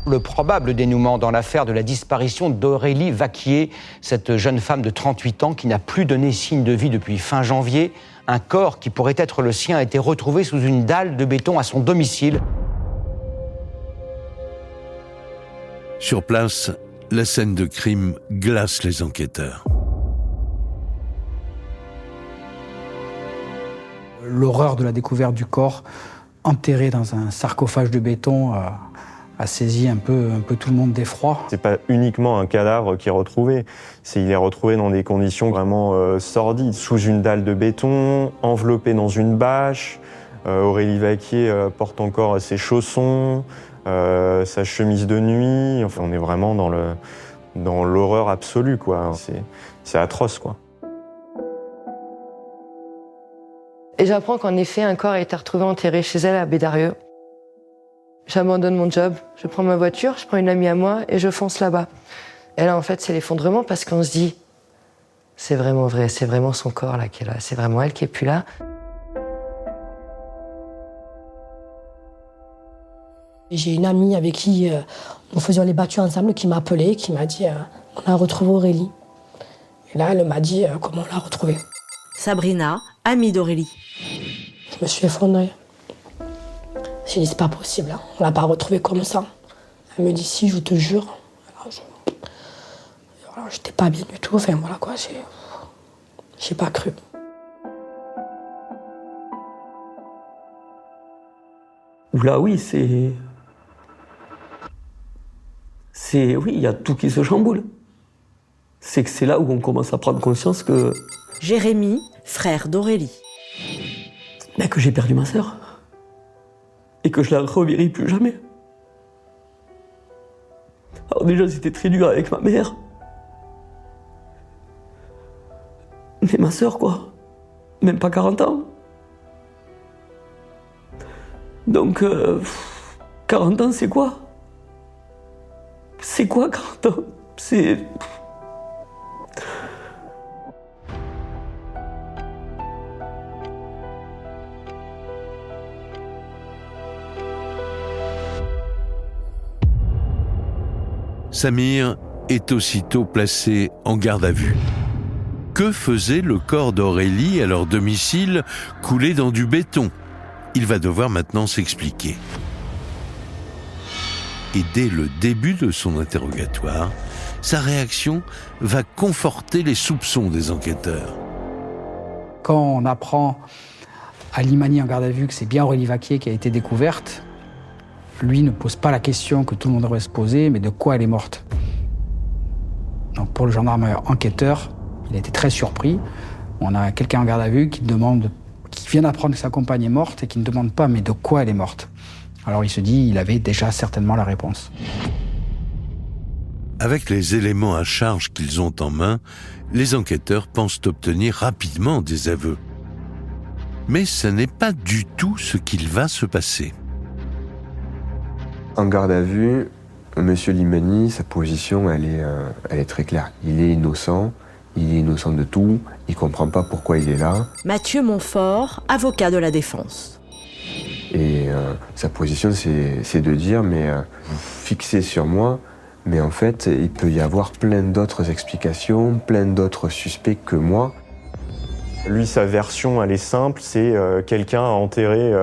Le probable dénouement dans l'affaire de la disparition d'Aurélie Vaquier, cette jeune femme de 38 ans qui n'a plus donné signe de vie depuis fin janvier. Un corps qui pourrait être le sien a été retrouvé sous une dalle de béton à son domicile. Sur place, la scène de crime glace les enquêteurs. L'horreur de la découverte du corps enterré dans un sarcophage de béton a saisi un peu tout le monde d'effroi. C'est pas uniquement un cadavre qui est retrouvé, il est retrouvé dans des conditions vraiment sordides, sous une dalle de béton, enveloppé dans une bâche. Aurélie Vaquier porte encore ses chaussons, sa chemise de nuit. Enfin, on est vraiment dans l'horreur absolue, quoi. C'est atroce, quoi. Et j'apprends qu'en effet, un corps a été retrouvé enterré chez elle à Bédarieux. J'abandonne mon job, je prends ma voiture, je prends une amie à moi et je fonce là-bas. Et là, en fait, c'est l'effondrement parce qu'on se dit, c'est vraiment vrai, c'est vraiment son corps là qui est là, c'est vraiment elle qui est plus là. J'ai une amie avec qui nous faisions les battues ensemble qui m'a appelée, qui m'a dit on a retrouvé Aurélie. Et là, elle m'a dit comment on l'a retrouvée. Sabrina, amie d'Aurélie. Je me suis effondrée. J'ai dit c'est pas possible, hein. On l'a pas retrouvée comme ça. Elle me dit si, je te jure. Alors, j'étais pas bien du tout, enfin voilà quoi, j'ai pas cru. Là, oui, oui, il y a tout qui se chamboule. C'est que c'est là où on commence à prendre conscience que... Jérémy, frère d'Aurélie. Que j'ai perdu ma sœur. Et que je la reverrai plus jamais. Alors déjà, c'était très dur avec ma mère. Mais ma sœur, quoi. Même pas 40 ans. Donc, 40 ans, c'est quoi? C'est quoi 40 ans? C'est... Samir est aussitôt placé en garde à vue. Que faisait le corps d'Aurélie à leur domicile coulé dans du béton? Il va devoir maintenant s'expliquer. Et dès le début de son interrogatoire, sa réaction va conforter les soupçons des enquêteurs. Quand on apprend à Limani en garde à vue que c'est bien Aurélie Vaquier qui a été découverte, lui ne pose pas la question que tout le monde devrait se poser, mais de quoi elle est morte. Donc pour le gendarme enquêteur, il a été très surpris. On a quelqu'un en garde à vue qui vient d'apprendre que sa compagne est morte et qui ne demande pas mais de quoi elle est morte. Alors il se dit, il avait déjà certainement la réponse. Avec les éléments à charge qu'ils ont en main, les enquêteurs pensent obtenir rapidement des aveux. Mais ce n'est pas du tout ce qu'il va se passer. En garde à vue, Monsieur Limani, sa position, elle est très claire. Il est innocent de tout, il comprend pas pourquoi il est là. Mathieu Montfort, avocat de la défense. Et sa position, c'est de dire, mais vous fixez sur moi, mais en fait, il peut y avoir plein d'autres explications, plein d'autres suspects que moi. Lui, sa version, elle est simple, c'est quelqu'un a enterré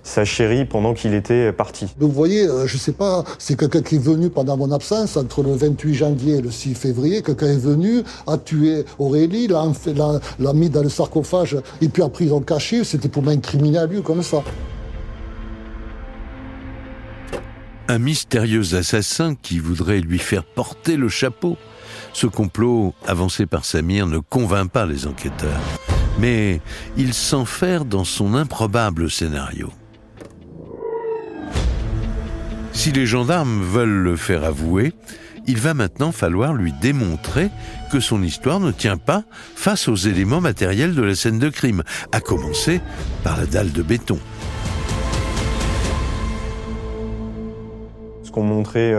sa chérie pendant qu'il était parti. Donc vous voyez, je sais pas, c'est quelqu'un qui est venu pendant mon absence, entre le 28 janvier et le 6 février, quelqu'un est venu, a tué Aurélie, l'a mis dans le sarcophage, et puis après ils ont caché, c'était pour m'incriminer à lui comme ça. Un mystérieux assassin qui voudrait lui faire porter le chapeau. Ce complot, avancé par Samir, ne convainc pas les enquêteurs. Mais il s'enferre dans son improbable scénario. Si les gendarmes veulent le faire avouer, il va maintenant falloir lui démontrer que son histoire ne tient pas face aux éléments matériels de la scène de crime, à commencer par la dalle de béton. Ce qu'ont montré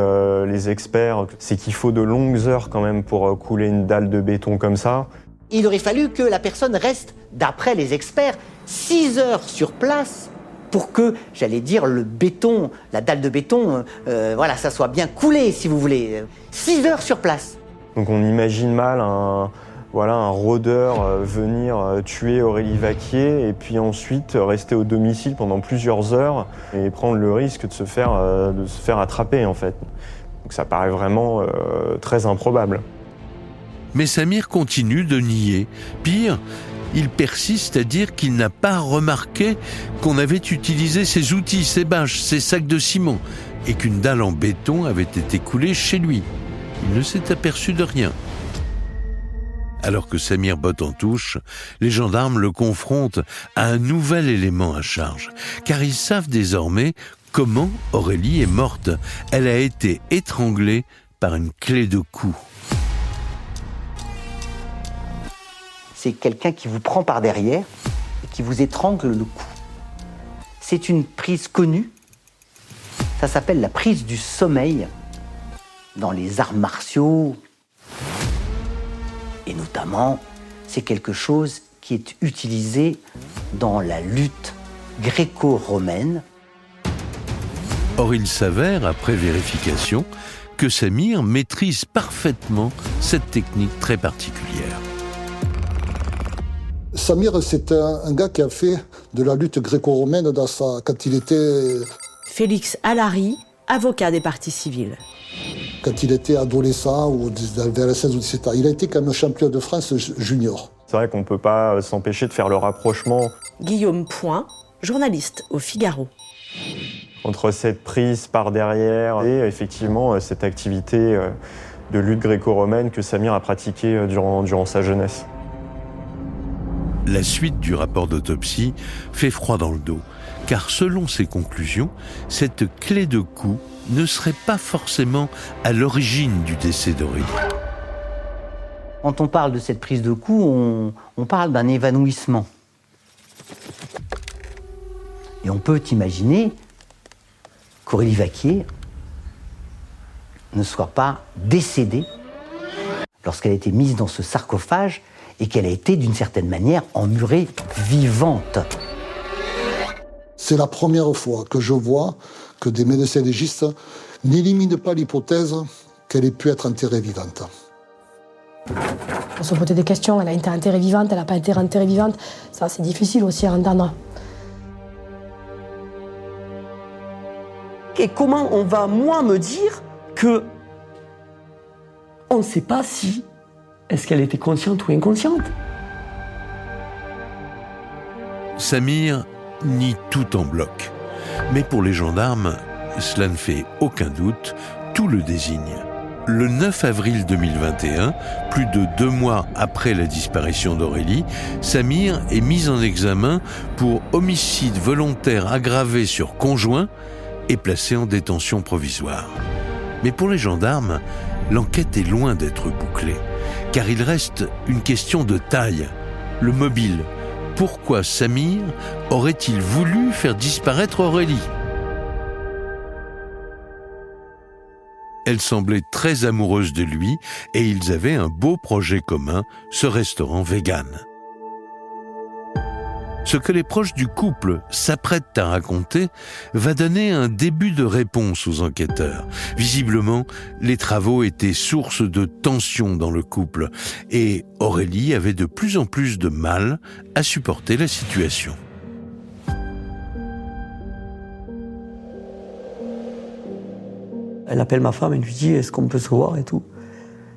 les experts, c'est qu'il faut de longues heures quand même pour couler une dalle de béton comme ça. Il aurait fallu que la personne reste, d'après les experts, 6 heures sur place pour que, j'allais dire, le béton, la dalle de béton, ça soit bien coulé, si vous voulez. 6 heures sur place. Donc on imagine mal un rôdeur venir tuer Aurélie Vaquier et puis ensuite rester au domicile pendant plusieurs heures et prendre le risque de se faire attraper, en fait. Donc ça paraît vraiment très improbable. Mais Samir continue de nier. Pire, il persiste à dire qu'il n'a pas remarqué qu'on avait utilisé ses outils, ses bâches, ses sacs de ciment, et qu'une dalle en béton avait été coulée chez lui. Il ne s'est aperçu de rien. Alors que Samir botte en touche, les gendarmes le confrontent à un nouvel élément à charge, car ils savent désormais comment Aurélie est morte. Elle a été étranglée par une clé de cou. C'est quelqu'un qui vous prend par derrière et qui vous étrangle le cou. C'est une prise connue. Ça s'appelle la prise du sommeil dans les arts martiaux. Et notamment, c'est quelque chose qui est utilisé dans la lutte gréco-romaine. Or, il s'avère, après vérification, que Samir maîtrise parfaitement cette technique très particulière. Samir, c'est un gars qui a fait de la lutte gréco-romaine quand il était... Félix Allary, avocat des parties civiles. Quand il était adolescent, ou vers les 16 ou 17 ans. Il a été quand même champion de France junior. C'est vrai qu'on ne peut pas s'empêcher de faire le rapprochement. Guillaume Point, journaliste au Figaro. Entre cette prise par derrière et effectivement cette activité de lutte gréco-romaine que Samir a pratiquée durant sa jeunesse. La suite du rapport d'autopsie fait froid dans le dos, car selon ses conclusions, cette clé de cou ne serait pas forcément à l'origine du décès d'Aurélie. Quand on parle de cette prise de cou, on parle d'un évanouissement. Et on peut imaginer qu'Aurélie Vaquier ne soit pas décédée lorsqu'elle a été mise dans ce sarcophage et qu'elle a été, d'une certaine manière, emmurée vivante. C'est la première fois que je vois que des médecins légistes n'éliminent pas l'hypothèse qu'elle ait pu être enterrée vivante. On se posait des questions, elle a été enterrée vivante, elle n'a pas été enterrée vivante. Ça, c'est difficile aussi à entendre. Et comment on va, moi, me dire que on ne sait pas si est-ce qu'elle était consciente ou inconsciente? Samir nie tout en bloc. Mais pour les gendarmes, cela ne fait aucun doute, tout le désigne. Le 9 avril 2021, plus de 2 mois après la disparition d'Aurélie, Samir est mis en examen pour homicide volontaire aggravé sur conjoint et placé en détention provisoire. Mais pour les gendarmes, l'enquête est loin d'être bouclée, car il reste une question de taille, le mobile. Pourquoi Samir aurait-il voulu faire disparaître Aurélie ? Elle semblait très amoureuse de lui et ils avaient un beau projet commun, ce restaurant vegan. Ce que les proches du couple s'apprêtent à raconter va donner un début de réponse aux enquêteurs. Visiblement, les travaux étaient source de tensions dans le couple et Aurélie avait de plus en plus de mal à supporter la situation. Elle appelle ma femme et lui dit « Est-ce qu'on peut se voir ?» et tout.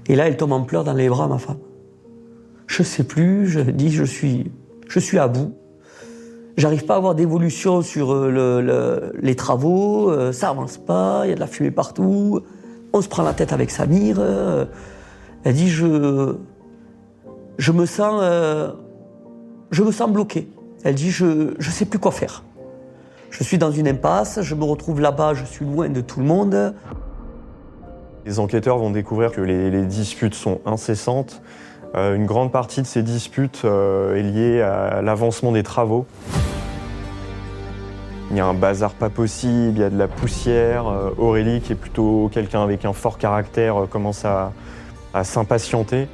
Et là, elle tombe en pleurs dans les bras, ma femme. Je sais plus, je dis « Je suis à bout. J'arrive pas à avoir d'évolution sur les travaux, ça avance pas, il y a de la fumée partout. On se prend la tête avec Samir. » Elle dit « Je me sens bloqué. » Elle dit « Je sais plus quoi faire. Je suis dans une impasse, je me retrouve là-bas, je suis loin de tout le monde. Les enquêteurs vont découvrir que les disputes sont incessantes. Une grande partie de ces disputes est liée à l'avancement des travaux. Il y a un bazar pas possible, il y a de la poussière. Aurélie, qui est plutôt quelqu'un avec un fort caractère, commence à s'impatienter.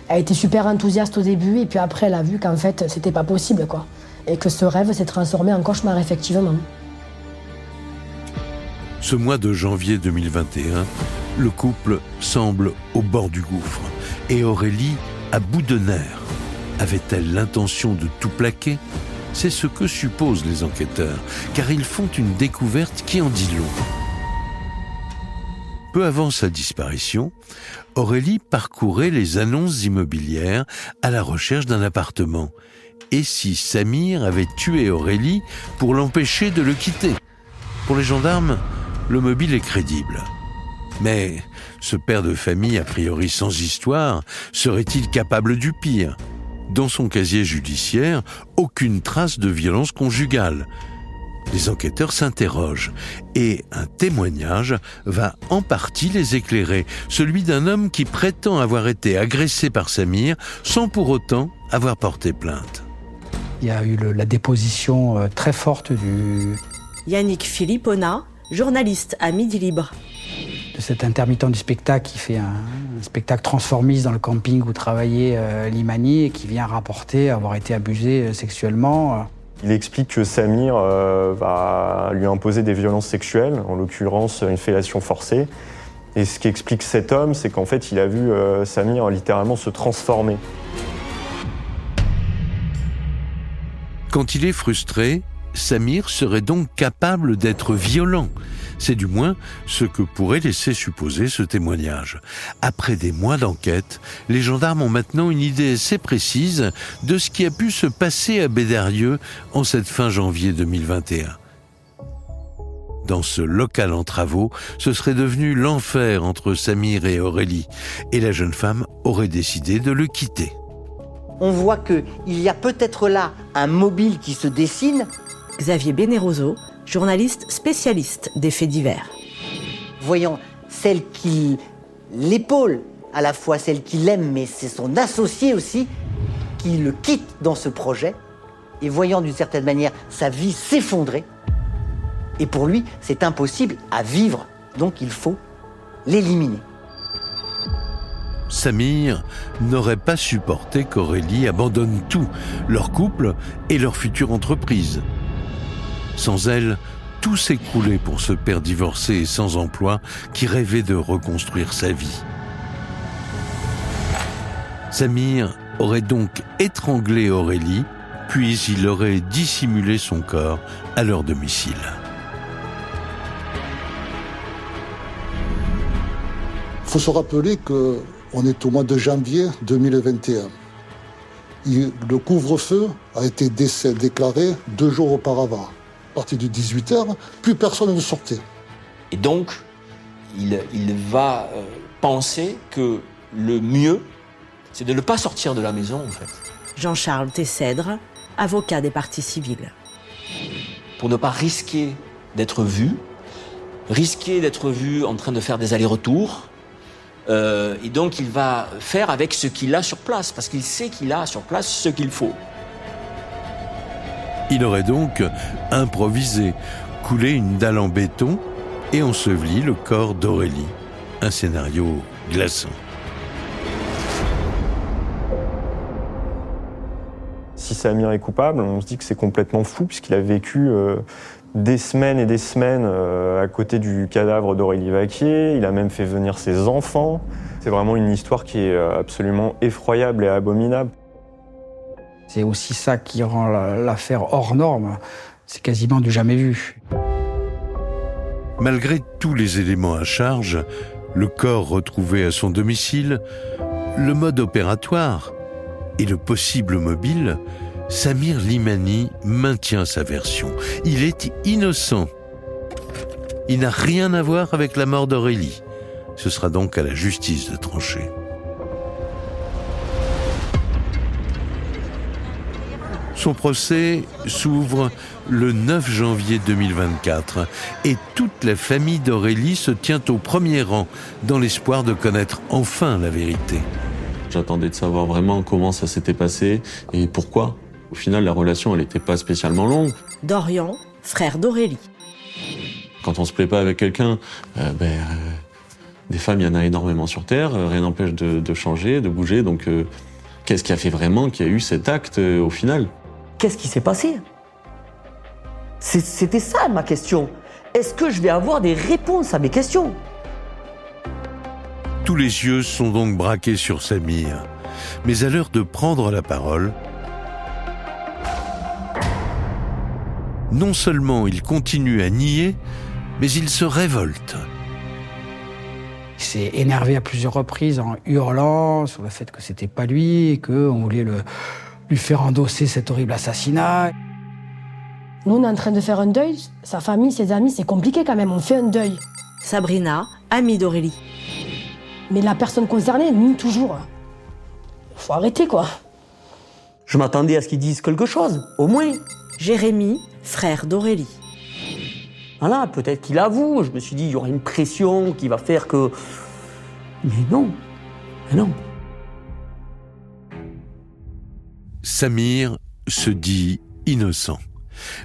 Elle était super enthousiaste au début et puis après elle a vu qu'en fait c'était pas possible quoi. Et que ce rêve s'est transformé en cauchemar effectivement. Ce mois de janvier 2021, le couple semble au bord du gouffre et Aurélie à bout de nerfs. Avait-elle l'intention de tout plaquer ? C'est ce que supposent les enquêteurs, car ils font une découverte qui en dit long. Peu avant sa disparition, Aurélie parcourait les annonces immobilières à la recherche d'un appartement. Et si Samir avait tué Aurélie pour l'empêcher de le quitter ? Pour les gendarmes, le mobile est crédible. Mais ce père de famille, a priori sans histoire, serait-il capable du pire ? Dans son casier judiciaire, aucune trace de violence conjugale. Les enquêteurs s'interrogent et un témoignage va en partie les éclairer, celui d'un homme qui prétend avoir été agressé par Samir sans pour autant avoir porté plainte. Il y a eu la déposition très forte du... Yannick Philippona, journaliste à Midi Libre. De cet intermittent du spectacle qui fait un spectacle transformiste dans le camping où travaillait Limani et qui vient rapporter avoir été abusé sexuellement. Il explique que Samir va lui imposer des violences sexuelles, en l'occurrence une fellation forcée. Et ce qu'explique cet homme, c'est qu'en fait, il a vu Samir littéralement se transformer. Quand il est frustré, Samir serait donc capable d'être violent. C'est du moins ce que pourrait laisser supposer ce témoignage. Après des mois d'enquête, les gendarmes ont maintenant une idée assez précise de ce qui a pu se passer à Bédarieux en cette fin janvier 2021. Dans ce local en travaux, ce serait devenu l'enfer entre Samir et Aurélie, et la jeune femme aurait décidé de le quitter. On voit qu'il y a peut-être là un mobile qui se dessine. Xavier Bénéroso, journaliste spécialiste des faits divers. Voyant celle qui l'épaule, à la fois celle qui l'aime, mais c'est son associé aussi, qui le quitte dans ce projet, et voyant d'une certaine manière sa vie s'effondrer, et pour lui, c'est impossible à vivre, donc il faut l'éliminer. Samir n'aurait pas supporté qu'Aurélie abandonne tout, leur couple et leur future entreprise. Sans elle, tout s'écroulait pour ce père divorcé et sans emploi qui rêvait de reconstruire sa vie. Samir aurait donc étranglé Aurélie, puis il aurait dissimulé son corps à leur domicile. Il faut se rappeler qu'on est au mois de janvier 2021. Le couvre-feu a été déclaré 2 jours auparavant. À partir de 18h, plus personne ne sortait. Et donc, il va penser que le mieux, c'est de ne pas sortir de la maison, en fait. Jean-Charles Tessèdre, avocat des parties civiles. Pour ne pas risquer d'être vu en train de faire des allers-retours. Et donc, il va faire avec ce qu'il a sur place, parce qu'il sait qu'il a sur place ce qu'il faut. Il aurait donc improvisé, coulé une dalle en béton et enseveli le corps d'Aurélie. Un scénario glaçant. Si Samir est coupable, on se dit que c'est complètement fou puisqu'il a vécu des semaines et des semaines à côté du cadavre d'Aurélie Vaquier. Il a même fait venir ses enfants. C'est vraiment une histoire qui est absolument effroyable et abominable. C'est aussi ça qui rend l'affaire hors norme. C'est quasiment du jamais vu. Malgré tous les éléments à charge, le corps retrouvé à son domicile, le mode opératoire et le possible mobile, Samir Limani maintient sa version. Il est innocent. Il n'a rien à voir avec la mort d'Aurélie. Ce sera donc à la justice de trancher. Son procès s'ouvre le 9 janvier 2024 et toute la famille d'Aurélie se tient au premier rang dans l'espoir de connaître enfin la vérité. J'attendais de savoir vraiment comment ça s'était passé et pourquoi. Au final, la relation, elle n'était pas spécialement longue. Dorian, frère d'Aurélie. Quand on se plaît pas avec quelqu'un, des femmes, il y en a énormément sur Terre, rien n'empêche de changer, de bouger. Donc, qu'est-ce qui a fait vraiment qu'il y a eu cet acte au final? Qu'est-ce qui s'est passé? C'était ça ma question. Est-ce que je vais avoir des réponses à mes questions? Tous les yeux sont donc braqués sur Samir. Mais à l'heure de prendre la parole, non seulement il continue à nier, mais il se révolte. Il s'est énervé à plusieurs reprises en hurlant sur le fait que c'était pas lui et qu'on voulait lui faire endosser cet horrible assassinat. Nous, on est en train de faire un deuil. Sa famille, ses amis, c'est compliqué quand même. On fait un deuil. Sabrina, amie d'Aurélie. Mais la personne concernée nie toujours. Faut arrêter, quoi. Je m'attendais à ce qu'ils disent quelque chose, au moins. Jérémy, frère d'Aurélie. Voilà, peut-être qu'il avoue. Je me suis dit, il y aura une pression qui va faire que... Mais non. Mais non. Samir se dit innocent.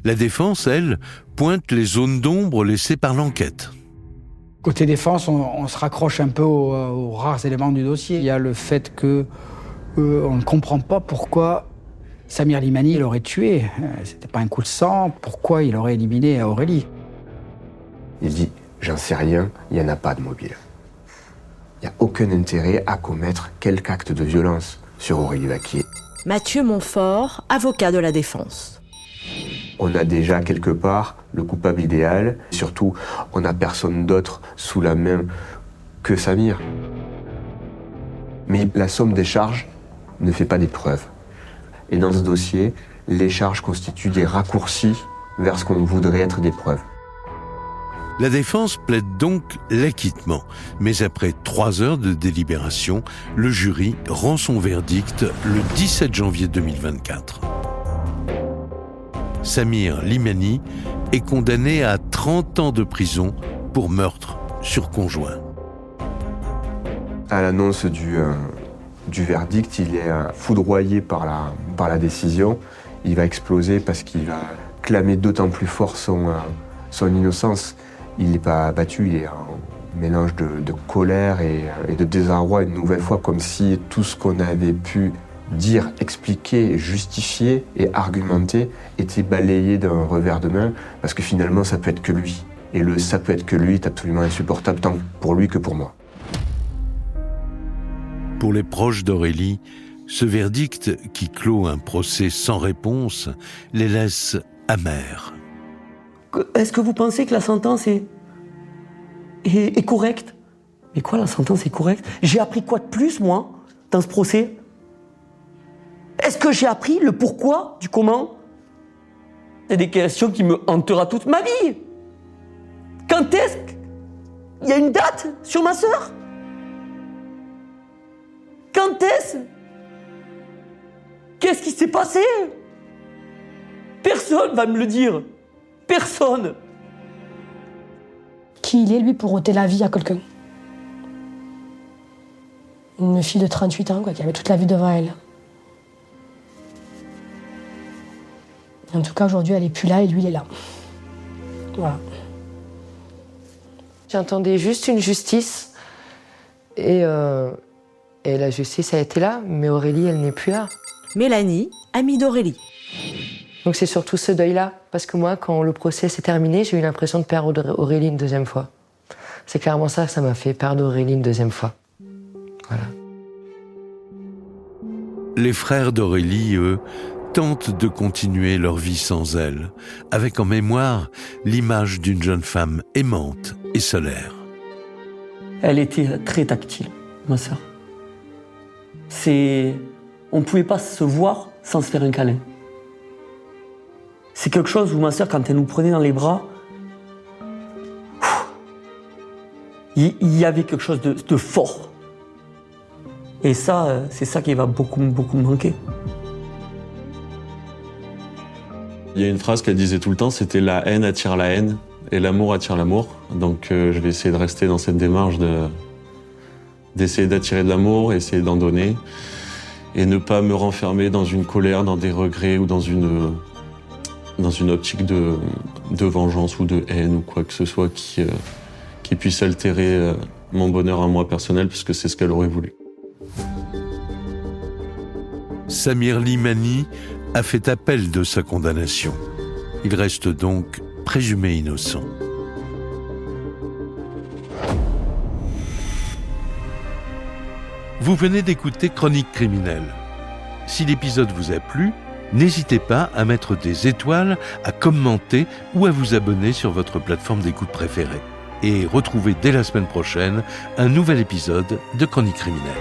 La défense, elle, pointe les zones d'ombre laissées par l'enquête. Côté défense, on se raccroche un peu aux rares éléments du dossier. Il y a le fait que on ne comprend pas pourquoi Samir Limani l'aurait tué. C'était pas un coup de sang. Pourquoi il aurait éliminé Aurélie? Il dit « J'en sais rien, il n'y en a pas de mobile. Il n'y a aucun intérêt à commettre quelque acte de violence sur Aurélie Vaquier. » Mathieu Montfort, avocat de la défense. On a déjà quelque part le coupable idéal. Surtout, on n'a personne d'autre sous la main que Samir. Mais la somme des charges ne fait pas des preuves. Et dans ce dossier, les charges constituent des raccourcis vers ce qu'on voudrait être des preuves. La défense plaide donc l'acquittement. Mais après 3 heures de délibération, le jury rend son verdict le 17 janvier 2024. Samir Limani est condamné à 30 ans de prison pour meurtre sur conjoint. À l'annonce du verdict, il est foudroyé par la décision. Il va exploser parce qu'il va clamer d'autant plus fort son innocence. Il n'est pas abattu, il est en mélange de colère et de désarroi une nouvelle fois, comme si tout ce qu'on avait pu dire, expliquer, justifier et argumenter était balayé d'un revers de main, parce que finalement ça peut être que lui. Et le ça peut être que lui est absolument insupportable, tant pour lui que pour moi. Pour les proches d'Aurélie, ce verdict qui clôt un procès sans réponse les laisse amers. Est-ce que vous pensez que la sentence est correcte? Mais quoi, la sentence est correcte? J'ai appris quoi de plus, moi, dans ce procès? Est-ce que j'ai appris le pourquoi du comment? C'est des questions qui me hantera toute ma vie. Quand est-ce qu'il y a une date sur ma sœur? Quand est-ce? Qu'est-ce qui s'est passé? Personne va me le dire. Personne. Qui il est, lui, pour ôter la vie à quelqu'un? Une fille de 38 ans, quoi, qui avait toute la vie devant elle. En tout cas, aujourd'hui, elle n'est plus là et lui, il est là. Voilà. J'entendais juste une justice et la justice a été là, mais Aurélie, elle n'est plus là. Mélanie, amie d'Aurélie. Donc c'est surtout ce deuil-là, parce que moi, quand le procès s'est terminé, j'ai eu l'impression de perdre Aurélie une deuxième fois. C'est clairement ça que ça m'a fait, perdre Aurélie une deuxième fois. Voilà. Les frères d'Aurélie, eux, tentent de continuer leur vie sans elle, avec en mémoire l'image d'une jeune femme aimante et solaire. Elle était très tactile, ma sœur. On ne pouvait pas se voir sans se faire un câlin. C'est quelque chose où ma sœur, quand elle nous prenait dans les bras, il y avait quelque chose de fort. Et ça, c'est ça qui va beaucoup, beaucoup me manquer. Il y a une phrase qu'elle disait tout le temps, c'était « la haine attire la haine et l'amour attire l'amour ». Donc je vais essayer de rester dans cette démarche d'essayer d'attirer de l'amour, essayer d'en donner et ne pas me renfermer dans une colère, dans des regrets ou dans une optique de vengeance ou de haine ou quoi que ce soit qui puisse altérer mon bonheur à moi personnel, puisque c'est ce qu'elle aurait voulu. Samir Limani a fait appel de sa condamnation. Il reste donc présumé innocent. Vous venez d'écouter Chronique criminelle. Si l'épisode vous a plu, n'hésitez pas à mettre des étoiles, à commenter ou à vous abonner sur votre plateforme d'écoute préférée. Et retrouvez dès la semaine prochaine un nouvel épisode de Chronique criminelle.